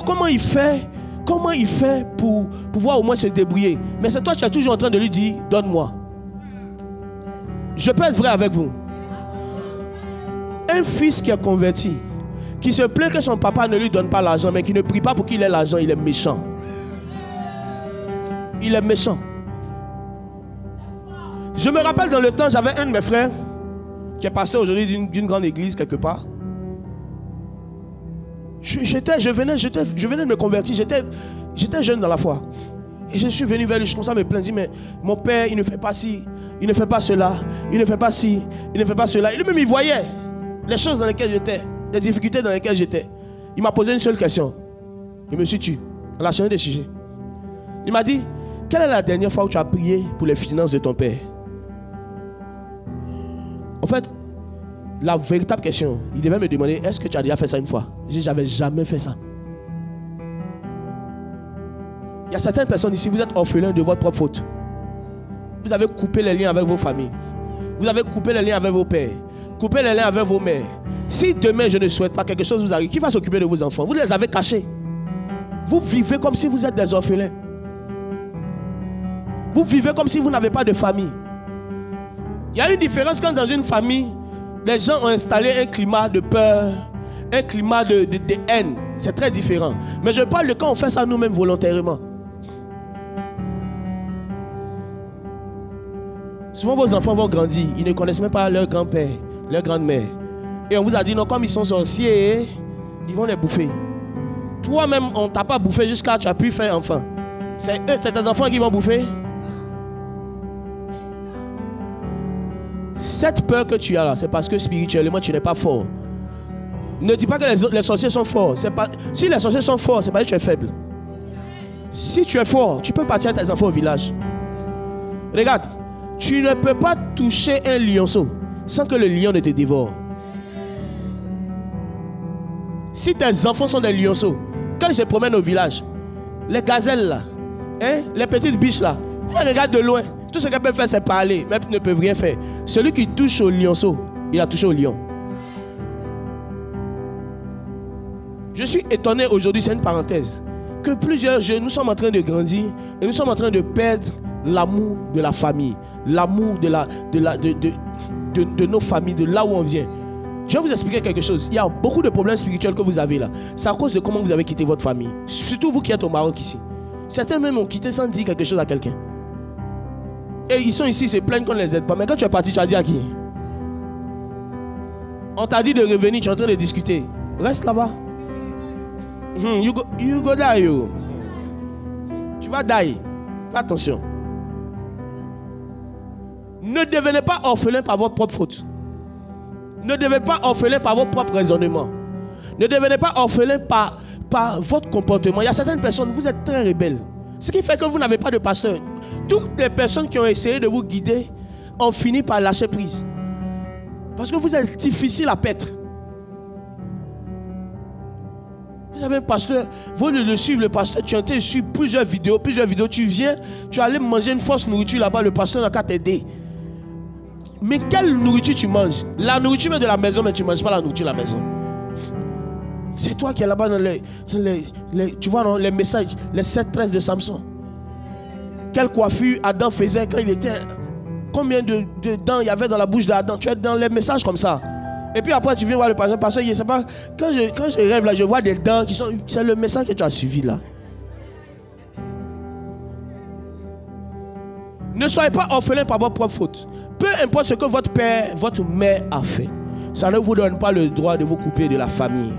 comment il fait pour pouvoir au moins se débrouiller. Mais c'est toi qui es toujours en train de lui dire, donne-moi. Je peux être vrai avec vous. Un fils qui est converti, qui se plaint que son papa ne lui donne pas l'argent, mais qui ne prie pas pour qu'il ait l'argent, il est méchant. Il est méchant. Je me rappelle dans le temps, j'avais un de mes frères qui est pasteur aujourd'hui d'une grande église quelque part. Je venais de me convertir, j'étais jeune dans la foi. Et je suis venu vers lui, je commençais à me plaindre, mais mon père, il ne fait pas ci, il ne fait pas cela, il ne fait pas ci, il ne fait pas cela. Et lui-même, il voyait les choses dans lesquelles j'étais, les difficultés dans lesquelles j'étais. Il m'a posé une seule question. Je me suis tué. On a changé de sujet. Il m'a dit, quelle est la dernière fois où tu as prié pour les finances de ton père? En fait, la véritable question, il devait me demander, est-ce que tu as déjà fait ça une fois? J'ai dit, j'avais jamais fait ça. Il y a certaines personnes ici, vous êtes orphelins de votre propre faute. Vous avez coupé les liens avec vos familles. Vous avez coupé les liens avec vos pères. Coupé les liens avec vos mères. Si demain, je ne souhaite pas quelque chose vous arrive, qui va s'occuper de vos enfants? Vous les avez cachés. Vous vivez comme si vous êtes des orphelins. Vous vivez comme si vous n'avez pas de famille. Il y a une différence quand dans une famille, les gens ont installé un climat de peur, un climat de haine. C'est très différent. Mais je parle de quand on fait ça nous-mêmes volontairement. Souvent vos enfants vont grandir, ils ne connaissent même pas leur grand-père, leur grand-mère. Et on vous a dit non, comme ils sont sorciers, ils vont les bouffer. Toi-même, on ne t'a pas bouffé jusqu'à tu as pu faire enfant. C'est eux, c'est tes enfants qui vont bouffer. Cette peur que tu as là, c'est parce que spirituellement tu n'es pas fort. Ne dis pas que les sorciers sont forts. Si les sorciers sont forts, c'est parce que tu es faible. Si tu es fort, tu peux partir avec tes enfants au village. Regarde, tu ne peux pas toucher un lionceau sans que le lion ne te dévore. Si tes enfants sont des lionceaux, quand ils se promènent au village, les gazelles là, les petites biches là, elles regardent de loin. Tout ce qu'elles peuvent faire, c'est parler, mais elles ne peuvent rien faire. Celui qui touche au lionceau, il a touché au lion. Je suis étonné aujourd'hui, c'est une parenthèse, que plusieurs jeunes, nous sommes en train de grandir et nous sommes en train de perdre l'amour de la famille, l'amour de nos familles, de là où on vient. Je vais vous expliquer quelque chose. Il y a beaucoup de problèmes spirituels que vous avez là. C'est à cause de comment vous avez quitté votre famille. Surtout vous qui êtes au Maroc ici. Certains même ont quitté sans dire quelque chose à quelqu'un. Et ils sont ici, ils se plaignent qu'on ne les aide pas. Mais quand tu es parti, tu as dit à qui? On t'a dit de revenir, tu es en train de discuter. Reste là-bas. You go die, you. Tu vas die. Fais attention. Ne devenez pas orphelin par votre propre faute. Ne devenez pas orphelin par vos propres raisonnements. Ne devenez pas orphelin par votre comportement. Il y a certaines personnes, vous êtes très rebelles. Ce qui fait que vous n'avez pas de pasteur. Toutes les personnes qui ont essayé de vous guider ont fini par lâcher prise. Parce que vous êtes difficile à paître. Vous avez un pasteur, vous le suivre le pasteur, tu es en train de suivre plusieurs vidéos, tu viens, tu allais manger une fausse nourriture là-bas, le pasteur n'a qu'à t'aider. Mais quelle nourriture tu manges? La nourriture de la maison, mais tu ne manges pas la nourriture de la maison. C'est toi qui es là-bas dans tu vois non, les messages, les 7 tresses de Samson. Quelle coiffure Adam faisait quand il était... Combien de dents il y avait dans la bouche d'Adam? Tu es dans les messages comme ça. Et puis après tu viens voir le pasteur. Parce que je sais pas, quand je rêve là, je vois des dents qui sont... C'est le message que tu as suivi là. Ne soyez pas orphelin par votre propre faute. Peu importe ce que votre père, votre mère a fait, ça ne vous donne pas le droit de vous couper de la famille.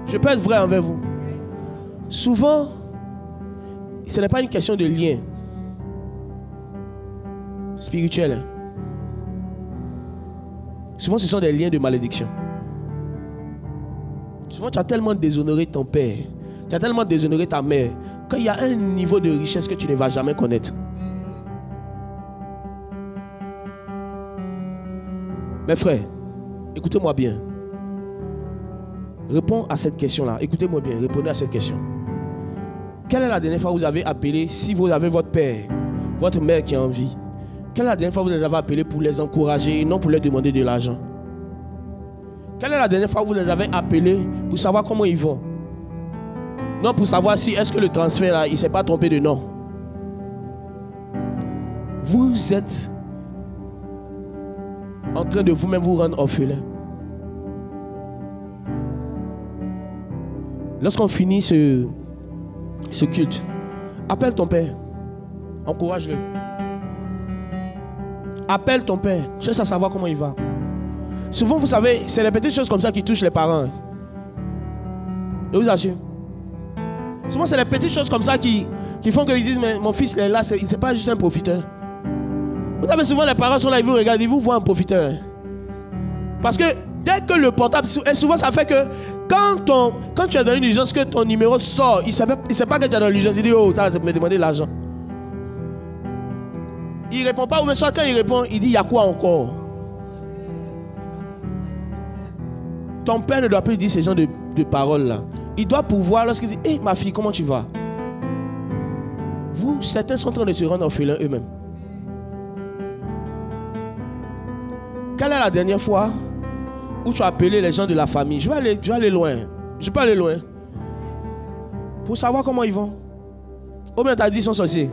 Je peux être vrai envers vous. Souvent, ce n'est pas une question de lien spirituel. Souvent, ce sont des liens de malédiction. Souvent, tu as tellement déshonoré ton père, tu as tellement déshonoré ta mère, qu'il y a un niveau de richesse que tu ne vas jamais connaître. Mes frères, écoutez-moi bien. Réponds à cette question-là. Écoutez-moi bien, répondez à cette question. Quelle est la dernière fois que vous avez appelé, si vous avez votre père, votre mère qui est en vie, quelle est la dernière fois que vous les avez appelés pour les encourager et non pour leur demander de l'argent? Quelle est la dernière fois que vous les avez appelés pour savoir comment ils vont? Non pour savoir si est-ce que le transfert là, il ne s'est pas trompé de nom. Vous êtes en train de vous-même vous rendre orphelin. Lorsqu'on finit ce culte, appelle ton père. Encourage-le. Appelle ton père. Cherche à savoir comment il va. Souvent, vous savez, c'est les petites choses comme ça qui touchent les parents. Je vous assure. Souvent, c'est les petites choses comme ça qui font qu'ils disent, mais mon fils est là, c'est pas juste un profiteur. Vous savez, souvent les parents sont là, ils vous regardent, ils vous voient un profiteur. Parce que dès que le portable, et souvent ça fait que quand tu es dans une urgence, que ton numéro sort, il ne sait pas que tu es dans l'urgence, il dit, oh, ça me demander l'argent. Il ne répond pas, ou même soit quand il répond, il dit, il y a quoi encore? Ton père ne doit plus dire ces genres de paroles là. Il doit pouvoir, lorsqu'il dit, hé ma fille, comment tu vas? Vous, certains sont en train de se rendre orphelins eux-mêmes. Quelle est la dernière fois où tu as appelé les gens de la famille? Je vais aller loin. Je peux aller loin. Pour savoir comment ils vont. Ou bien tu as dit ils sont sorciers.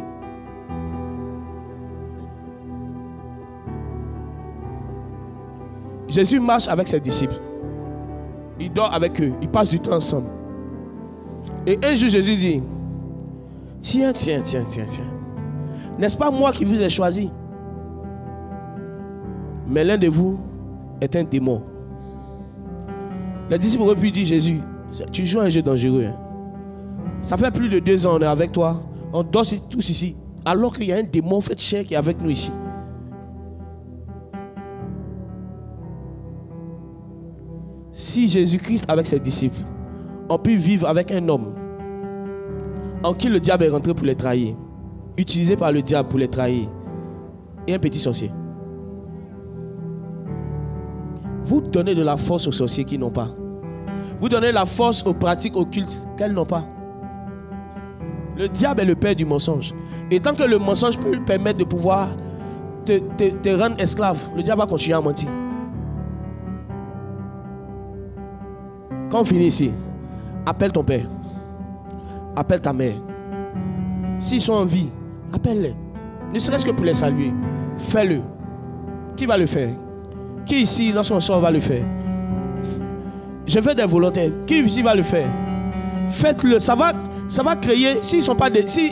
Jésus marche avec ses disciples. Il dort avec eux. Il passe du temps ensemble. Et un jour Jésus dit, tiens. N'est-ce pas moi qui vous ai choisi? Mais l'un de vous est un démon. Les disciples auraient pu dire, Jésus, tu joues un jeu dangereux. Hein? Ça fait plus de 2 ans on est avec toi. On dort tous ici. Alors qu'il y a un démon fait chair qui est avec nous ici. Si Jésus-Christ avec ses disciples ont pu vivre avec un homme en qui le diable est rentré pour les trahir, utilisé par le diable pour les trahir, et un petit sorcier, vous donnez de la force aux sorciers qui n'ont pas. Vous donnez la force aux pratiques occultes qu'elles n'ont pas. Le diable est le père du mensonge. Et tant que le mensonge peut lui permettre de pouvoir te rendre esclave, le diable va continuer à mentir. Quand on finit ici, appelle ton père. Appelle ta mère. S'ils sont en vie, appelle-les. Ne serait-ce que pour les saluer. Fais-le. Qui va le faire? Qui ici, lorsqu'on sort, va le faire? Je veux des volontaires. Qui ici va le faire? Faites-le. Ça va créer. Si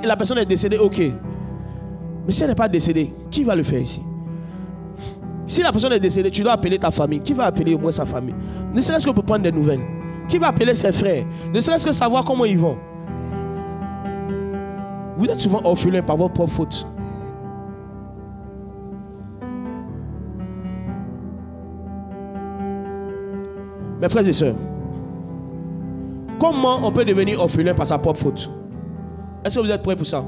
la personne est décédée, ok. Mais si elle n'est pas décédée, qui va le faire ici? Si la personne est décédée, tu dois appeler ta famille. Qui va appeler au moins sa famille? Ne serait-ce que pour prendre des nouvelles. Qui va appeler ses frères? Ne serait-ce que savoir comment ils vont. Vous êtes souvent orphelins par vos propres fautes. Mes frères et sœurs, comment on peut devenir orphelin par sa propre faute? Est-ce que vous êtes prêts pour ça?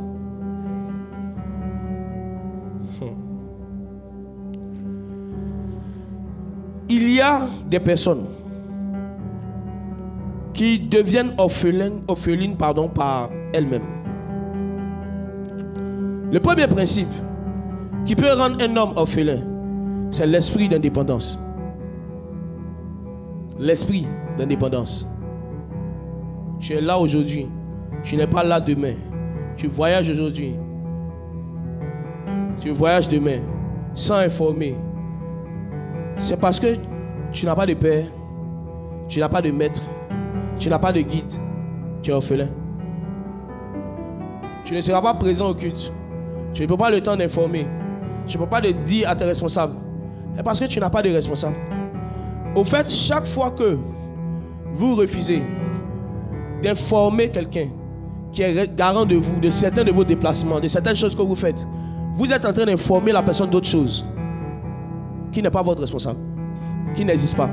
Il y a des personnes qui deviennent orphelines par elles-mêmes. Le premier principe qui peut rendre un homme orphelin, c'est l'esprit d'indépendance. L'esprit d'indépendance. Tu es là aujourd'hui, tu n'es pas là demain. Tu voyages aujourd'hui, tu voyages demain sans informer. C'est parce que tu n'as pas de père, tu n'as pas de maître, tu n'as pas de guide. Tu es orphelin. Tu ne seras pas présent au culte. Tu ne peux pas le temps d'informer. Tu ne peux pas le dire à tes responsables. C'est parce que tu n'as pas de responsable. Au fait, chaque fois que vous refusez d'informer quelqu'un qui est garant de vous, de certains de vos déplacements, de certaines choses que vous faites, vous êtes en train d'informer la personne d'autres choses qui n'est pas votre responsable, qui n'existe pas.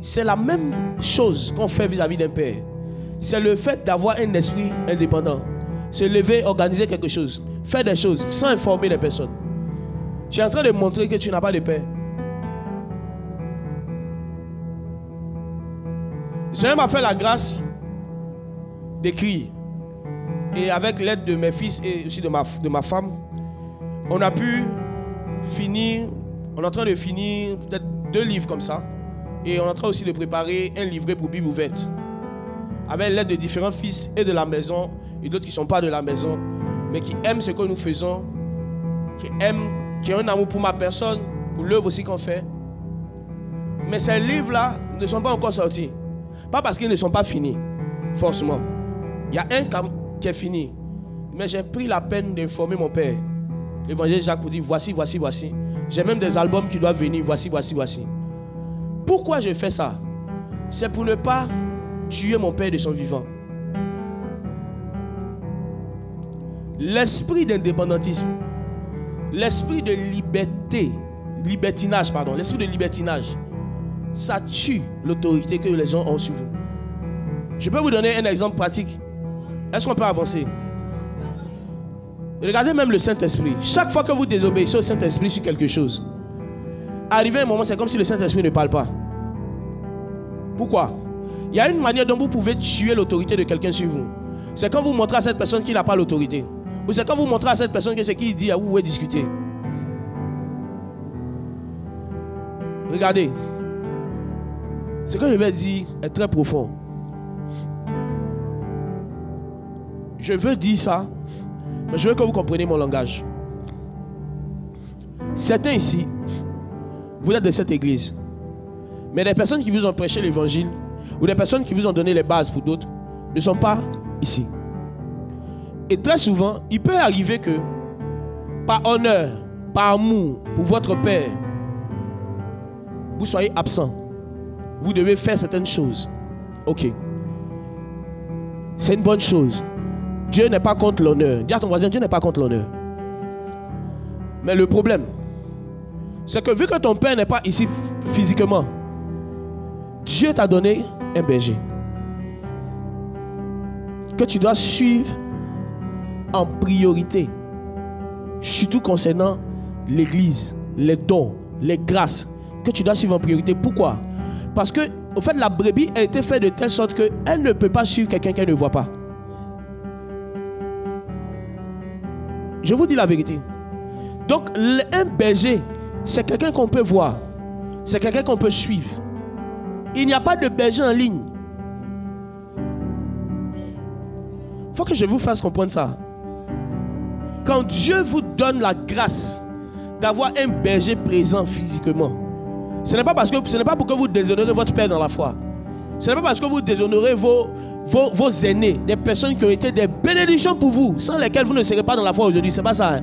C'est la même chose qu'on fait vis-à-vis d'un père. C'est le fait d'avoir un esprit indépendant. Se lever, organiser quelque chose, faire des choses sans informer les personnes. Tu es en train de montrer que tu n'as pas de père. Le Seigneur m'a fait la grâce d'écrire. Et avec l'aide de mes fils et aussi de ma femme, on a pu finir, on est en train de finir peut-être 2 livres comme ça. Et on est en train aussi de préparer un livret pour Bible ouverte. Avec l'aide de différents fils et de la maison, et d'autres qui ne sont pas de la maison, mais qui aiment ce que nous faisons, qui ont un amour pour ma personne, pour l'œuvre aussi qu'on fait. Mais ces livres-là ne sont pas encore sortis. Pas parce qu'ils ne sont pas finis, forcément. Il y a un qui est fini. Mais j'ai pris la peine d'informer mon père, l'évangile Jacques, pour dire voici, voici, voici. J'ai même des albums qui doivent venir, voici, voici, voici. Pourquoi je fais ça? C'est pour ne pas tuer mon père de son vivant. L'esprit d'indépendantisme, l'esprit de libertinage, l'esprit de libertinage, ça tue l'autorité que les gens ont sur vous. Je peux vous donner un exemple pratique. Est-ce qu'on peut avancer? Regardez même le Saint-Esprit. Chaque fois que vous désobéissez au Saint-Esprit sur quelque chose, arrivé un moment, c'est comme si le Saint-Esprit ne parle pas. Pourquoi? Il y a une manière dont vous pouvez tuer l'autorité de quelqu'un sur vous. C'est quand vous montrez à cette personne qu'il n'a pas l'autorité. Ou c'est quand vous montrez à cette personne que c'est qui dit, à vous pouvez discuter. Regardez. Ce que je vais dire est très profond. Je veux dire ça, mais je veux que vous compreniez mon langage. Certains ici, vous êtes de cette église, mais des personnes qui vous ont prêché l'évangile, ou des personnes qui vous ont donné les bases pour d'autres, ne sont pas ici. Et très souvent, il peut arriver que, par honneur, par amour pour votre Père, vous soyez absent. Vous devez faire certaines choses. Ok. C'est une bonne chose. Dieu n'est pas contre l'honneur. Dis à ton voisin, Dieu n'est pas contre l'honneur. Mais le problème, c'est que vu que ton Père n'est pas ici physiquement. Dieu t'a donné un berger que tu dois suivre en priorité, surtout concernant l'église, les dons, les grâces que tu dois suivre en priorité. Pourquoi? Parce que, au fait, la brebis a été faite de telle sorte qu'elle ne peut pas suivre quelqu'un qu'elle ne voit pas. Je vous dis la vérité. Donc, un berger, c'est quelqu'un qu'on peut voir. C'est quelqu'un qu'on peut suivre. Il n'y a pas de berger en ligne. Il faut que je vous fasse comprendre ça. Quand Dieu vous donne la grâce d'avoir un berger présent physiquement, ce n'est pas pour que vous déshonorez votre père dans la foi. Ce n'est pas parce que vous déshonorez vos aînés, des personnes qui ont été des bénédictions pour vous, sans lesquelles vous ne serez pas dans la foi aujourd'hui. Ce n'est pas ça. Hein?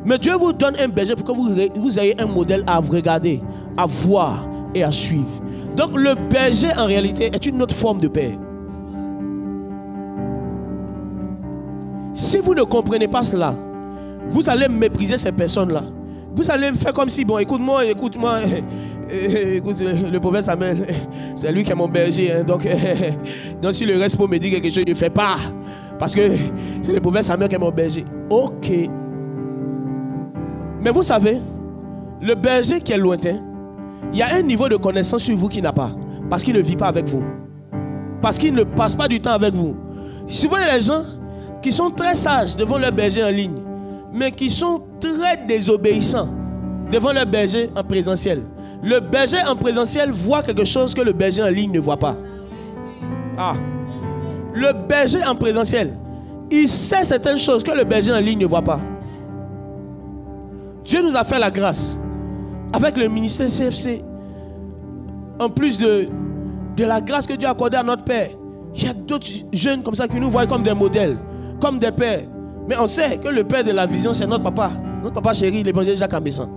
Mais Dieu vous donne un berger pour que vous ayez un modèle à regarder, à voir et à suivre. Donc le berger en réalité est une autre forme de père. Si vous ne comprenez pas cela, vous allez mépriser ces personnes-là. Vous allez faire comme si, bon, écoute-moi, écoute, le prophète Samuel, c'est lui qui est mon berger. Hein, donc si le reste pour me dire quelque chose, il ne fait pas. Parce que c'est le prophète Samuel qui est mon berger. Ok. Mais vous savez, le berger qui est lointain, il y a un niveau de connaissance sur vous qu'il n'a pas. Parce qu'il ne vit pas avec vous. Parce qu'il ne passe pas du temps avec vous. Souvent, il y a des gens qui sont très sages devant leur berger en ligne, mais qui sont très désobéissants devant leur berger en présentiel. Le berger en présentiel voit quelque chose que le berger en ligne ne voit pas. Ah. Le berger en présentiel, il sait certaines choses que le berger en ligne ne voit pas. Dieu nous a fait la grâce avec le ministère CFC. En plus de la grâce que Dieu a accordée à notre Père, il y a d'autres jeunes comme ça qui nous voient comme des modèles, comme des pères. Mais on sait que le père de la vision, c'est notre papa chéri, l'évangile Jacques Ambessan.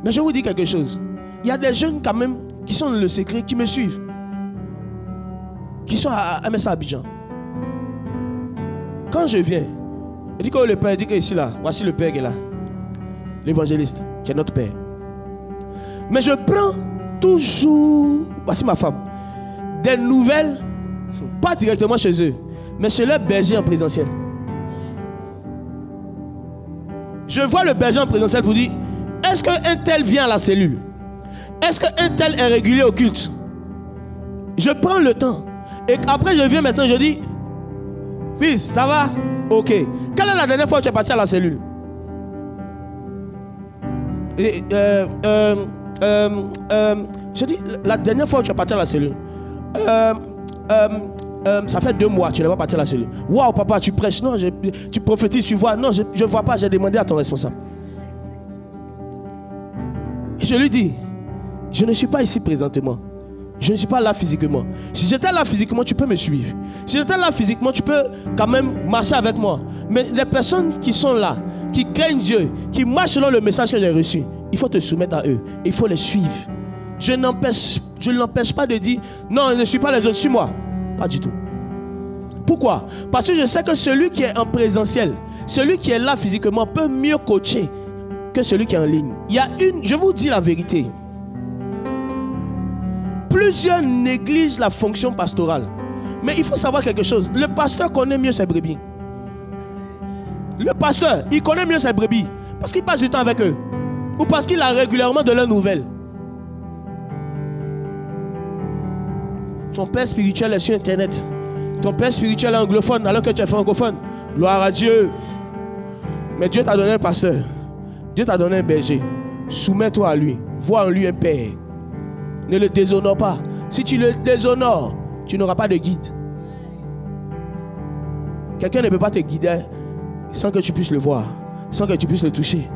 Mais je vous dis quelque chose. Il y a des jeunes quand même qui sont dans le secret, qui me suivent, qui sont à MSA Abidjan. Quand je viens, il dit que le père, il dit que ici là, voici le père qui est là, l'évangéliste, qui est notre père. Mais je prends toujours, voici ma femme, des nouvelles, pas directement chez eux, mais chez leur berger en présentiel. Je vois le berger en présentiel pour dire, est-ce qu'un tel vient à la cellule? Est-ce qu'un tel est régulier au culte? Je prends le temps. Et après je viens maintenant, je dis, fils, ça va? Ok. Quelle est la dernière fois que tu es parti à la cellule? Je dis, la dernière fois que tu es parti à la cellule, ça fait 2 mois, tu n'es pas parti à la cellule. Waouh, papa, tu prêches? Non, tu prophétises, tu vois? Non, je ne vois pas, j'ai demandé à ton responsable. Et je lui dis, je ne suis pas ici présentement. Je ne suis pas là physiquement. Si j'étais là physiquement, tu peux me suivre. Si j'étais là physiquement, tu peux quand même marcher avec moi. Mais les personnes qui sont là, qui craignent Dieu, qui marchent selon le message que j'ai reçu, il faut te soumettre à eux. Il faut les suivre. Je ne l'empêche pas de dire, non, je ne suis pas les autres, suis-moi. Pas du tout. Pourquoi? Parce que je sais que celui qui est en présentiel, celui qui est là physiquement peut mieux coacher que celui qui est en ligne. Je vous dis la vérité. Plusieurs négligent la fonction pastorale. Mais il faut savoir quelque chose. Le pasteur connaît mieux ses brebis. Le pasteur, il connaît mieux ses brebis. Parce qu'il passe du temps avec eux. Ou parce qu'il a régulièrement de leurs nouvelles. Ton père spirituel est sur Internet. Ton père spirituel est anglophone alors que tu es francophone. Gloire à Dieu. Mais Dieu t'a donné un pasteur. Dieu t'a donné un berger. Soumets-toi à lui. Vois en lui un père. Ne le déshonore pas. Si tu le déshonores, tu n'auras pas de guide. Quelqu'un ne peut pas te guider sans que tu puisses le voir, sans que tu puisses le toucher.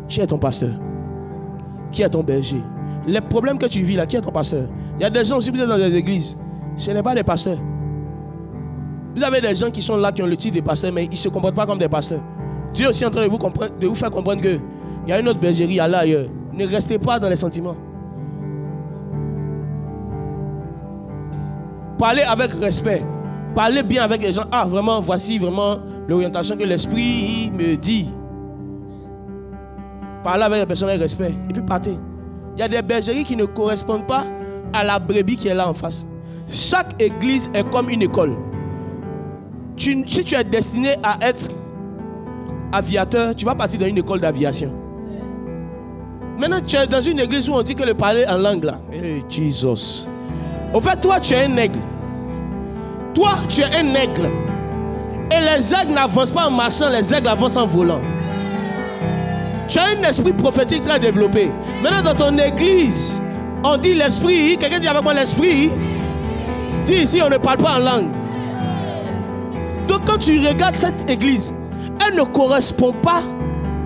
Qui est ton pasteur? Qui est ton berger? Les problèmes que tu vis là, qui est ton pasteur? Il y a des gens aussi, vous êtes dans des églises, ce n'est pas des pasteurs. Vous avez des gens qui sont là, qui ont le titre de pasteur, mais ils ne se comportent pas comme des pasteurs. Dieu est aussi en train de vous faire comprendre qu'il y a une autre bergerie à l'ailleurs. Ne restez pas dans les sentiments. Parlez avec respect. Parlez bien avec les gens. Ah, vraiment, voici vraiment l'orientation que l'Esprit me dit. Parlez avec la personne avec respect. Et puis partez. Il y a des bergeries qui ne correspondent pas à la brebis qui est là en face. Chaque église est comme une école. Si tu es destiné à être aviateur, tu vas partir dans une école d'aviation. Maintenant, tu es dans une église où on dit que le parler en langue là. Hey, Jesus. Au fait, toi, tu es un aigle. Toi, tu es un aigle. Et les aigles n'avancent pas en marchant, les aigles avancent en volant. Tu as un esprit prophétique très développé. Maintenant, dans ton église, on dit l'esprit. Quelqu'un dit avec moi l'esprit. Dis ici, on ne parle pas en langue. Donc, quand tu regardes cette église, elle ne correspond pas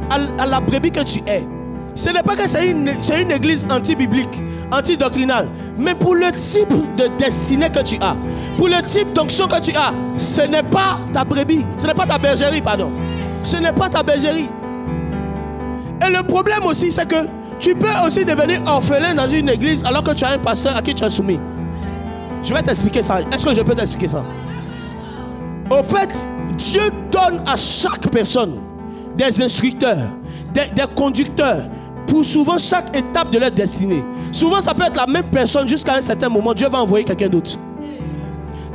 à la brebis que tu es. Ce n'est pas que c'est une église anti-biblique, anti-doctrinale, mais pour le type de destinée que tu as, pour le type d'onction que tu as, ce n'est pas ta brebis, ce n'est pas ta bergerie, pardon. Ce n'est pas ta bergerie. Et le problème aussi, c'est que tu peux aussi devenir orphelin dans une église alors que tu as un pasteur à qui tu es soumis. Je vais t'expliquer ça. Est-ce que je peux t'expliquer ça? Au fait, Dieu donne à chaque personne des instructeurs, des conducteurs pour souvent chaque étape de leur destinée. Souvent, ça peut être la même personne jusqu'à un certain moment. Dieu va envoyer quelqu'un d'autre.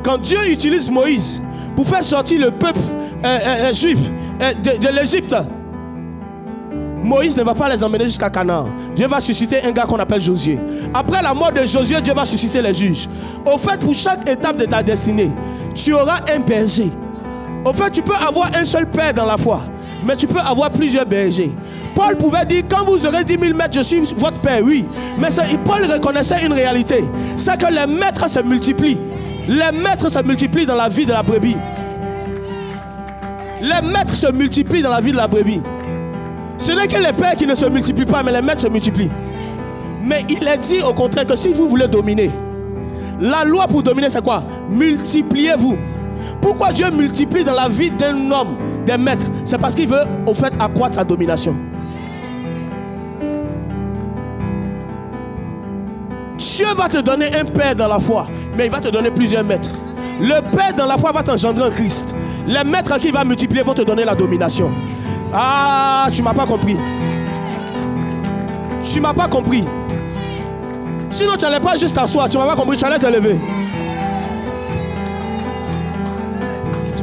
Quand Dieu utilise Moïse pour faire sortir le peuple juif de l'Égypte, Moïse ne va pas les emmener jusqu'à Canaan. Dieu va susciter un gars qu'on appelle Josué. Après la mort de Josué, Dieu va susciter les juges. Au fait, pour chaque étape de ta destinée, tu auras un berger. Au fait, tu peux avoir un seul père dans la foi, mais tu peux avoir plusieurs bergers. Paul pouvait dire, quand vous aurez 10 000 maîtres, je suis votre père, oui. Mais Paul reconnaissait une réalité. C'est que les maîtres se multiplient. Les maîtres se multiplient dans la vie de la brebis. Les maîtres se multiplient dans la vie de la brebis. Ce n'est que les pères qui ne se multiplient pas, mais les maîtres se multiplient. Mais il est dit au contraire que si vous voulez dominer, la loi pour dominer c'est quoi? Multipliez-vous. Pourquoi Dieu multiplie dans la vie d'un homme, des maîtres? C'est parce qu'il veut au fait accroître sa domination. Dieu va te donner un père dans la foi, mais il va te donner plusieurs maîtres. Le père dans la foi va t'engendrer en Christ. Les maîtres qui va multiplier vont te donner la domination. Ah, tu m'as pas compris. Tu m'as pas compris. Sinon tu n'allais pas juste t'asseoir. Tu m'as pas compris, tu allais te lever.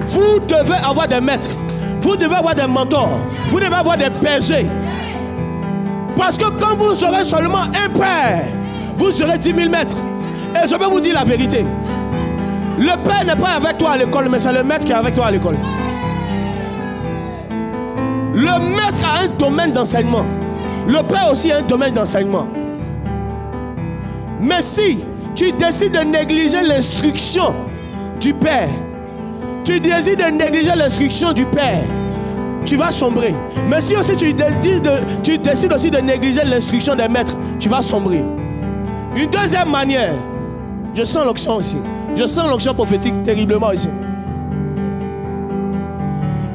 Vous devez avoir des maîtres. Vous devez avoir des mentors. Vous devez avoir des bergers. Parce que quand vous aurez seulement un père, vous aurez 10 000 maîtres. Et je vais vous dire la vérité. Le père n'est pas avec toi à l'école, mais c'est le maître qui est avec toi à l'école. Le maître a un domaine d'enseignement. Le père aussi a un domaine d'enseignement. Mais si tu décides de négliger l'instruction du père, tu décides de négliger l'instruction du père, tu vas sombrer. Mais si aussi tu décides aussi de négliger l'instruction des maîtres, tu vas sombrer. Une deuxième manière, je sens l'onction aussi. Je sens l'onction prophétique terriblement ici.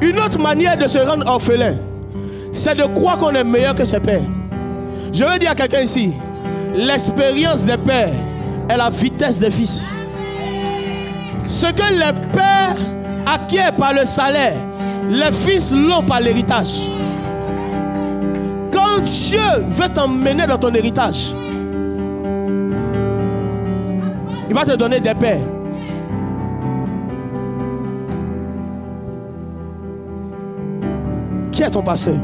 Une autre manière de se rendre orphelin, c'est de croire qu'on est meilleur que ses pères. Je veux dire à quelqu'un ici, l'expérience des pères est la vitesse des fils. Ce que les pères acquièrent par le salaire, les fils l'ont par l'héritage. Quand Dieu veut t'emmener dans ton héritage, il va te donner des pères. Qui est ton pasteur?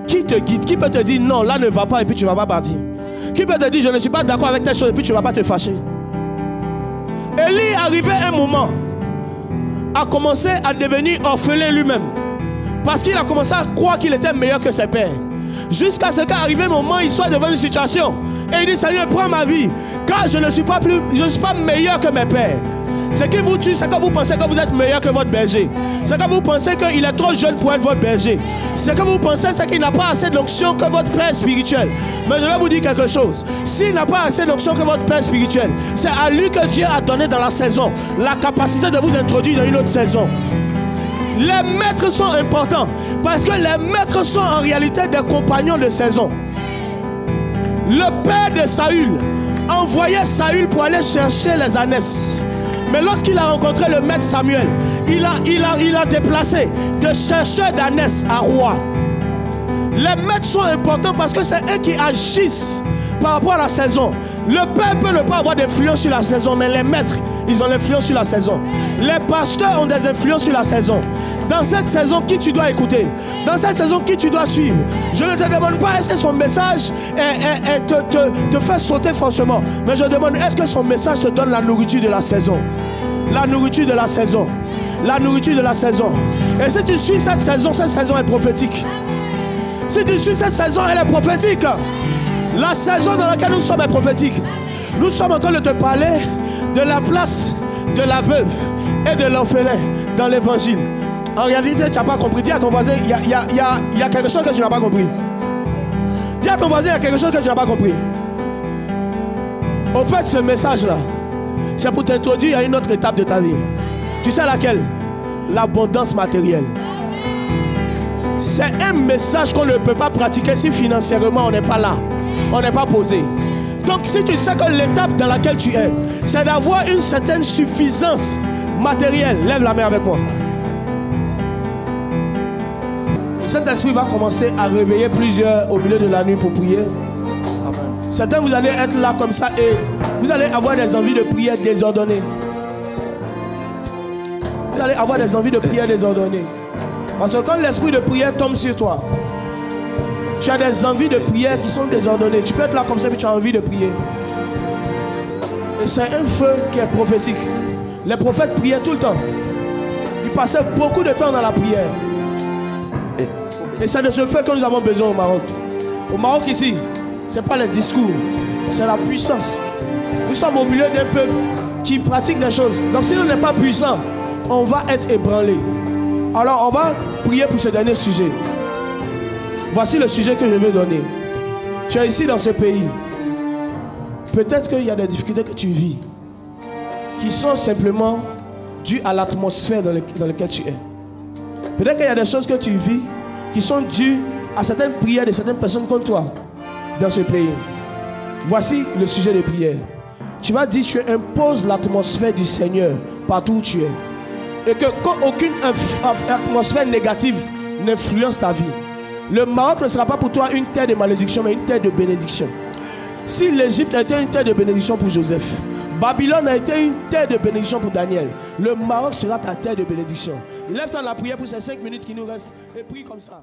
Qui te guide? Qui peut te dire non, là ne va pas et puis tu ne vas pas partir? Qui peut te dire je ne suis pas d'accord avec telle chose et puis tu ne vas pas te fâcher? Élie arrivait un moment à commencer à devenir orphelin lui-même. Parce qu'il a commencé à croire qu'il était meilleur que ses pères. Jusqu'à ce qu'arrivé un moment, il soit devant une situation. Et il dit Seigneur, prends ma vie. Car je ne suis pas meilleur que mes pères. Ce qui vous tue, c'est que vous pensez que vous êtes meilleur que votre berger. C'est que vous pensez qu'il est trop jeune pour être votre berger. Ce que vous pensez, c'est qu'il n'a pas assez d'onction que votre père spirituel. Mais je vais vous dire quelque chose. S'il n'a pas assez d'onction que votre père spirituel, c'est à lui que Dieu a donné dans la saison la capacité de vous introduire dans une autre saison. Les maîtres sont importants parce que les maîtres sont en réalité des compagnons de saison. Le père de Saül envoyait Saül pour aller chercher les ânesses. Mais lorsqu'il a rencontré le maître Samuel, il a déplacé de chercheur d'ânesse à roi. Les maîtres sont importants parce que c'est eux qui agissent par rapport à la saison. Le peuple ne peut pas avoir d'influence sur la saison, mais les maîtres, ils ont l'influence sur la saison. Les pasteurs ont des influences sur la saison. Dans cette saison, qui tu dois écouter? Dans cette saison, qui tu dois suivre? Je ne te demande pas est-ce que son message te fait sauter forcément. Mais je demande est-ce que son message te donne la nourriture de la saison? La nourriture de la saison. La nourriture de la saison. Et si tu suis cette saison est prophétique. Si tu suis cette saison, elle est prophétique. La saison dans laquelle nous sommes est prophétique. Nous sommes en train de te parler de la place de la veuve et de l'orphelin dans l'évangile. En réalité, tu n'as pas compris. Dis à ton voisin, il y a quelque chose que tu n'as pas compris. Dis à ton voisin, il y a quelque chose que tu n'as pas compris. Au fait, ce message-là, c'est pour t'introduire à une autre étape de ta vie. Tu sais laquelle? L'abondance matérielle. C'est un message qu'on ne peut pas pratiquer si financièrement on n'est pas là. On n'est pas posé. Donc si tu sais que l'étape dans laquelle tu es, c'est d'avoir une certaine suffisance matérielle. Lève la main avec moi. Le Saint-Esprit va commencer à réveiller plusieurs au milieu de la nuit pour prier. Amen. Certains, vous allez être là comme ça et vous allez avoir des envies de prière désordonnées. Vous allez avoir des envies de prière désordonnées. Parce que quand l'esprit de prière tombe sur toi, tu as des envies de prière qui sont désordonnées. Tu peux être là comme ça et tu as envie de prier. Et c'est un feu qui est prophétique. Les prophètes priaient tout le temps. Ils passaient beaucoup de temps dans la prière. Et c'est de ce feu que nous avons besoin au Maroc. Au Maroc ici, ce n'est pas les discours, c'est la puissance. Nous sommes au milieu d'un peuple qui pratique des choses. Donc si on n'est pas puissant, on va être ébranlé. Alors on va prier pour ce dernier sujet. Voici le sujet que je vais donner. Tu es ici dans ce pays. Peut-être qu'il y a des difficultés que tu vis qui sont simplement dues à l'atmosphère dans laquelle tu es. Peut-être qu'il y a des choses que tu vis qui sont dues à certaines prières de certaines personnes comme toi dans ce pays. Voici le sujet de prière. Tu vas dire, tu imposes l'atmosphère du Seigneur partout où tu es. Et que quand aucune atmosphère négative n'influence ta vie, le Maroc ne sera pas pour toi une terre de malédiction, mais une terre de bénédiction. Si l'Égypte a été une terre de bénédiction pour Joseph, Babylone a été une terre de bénédiction pour Daniel, le Maroc sera ta terre de bénédiction. Lève-toi la prière pour ces 5 minutes qui nous restent et prie comme ça.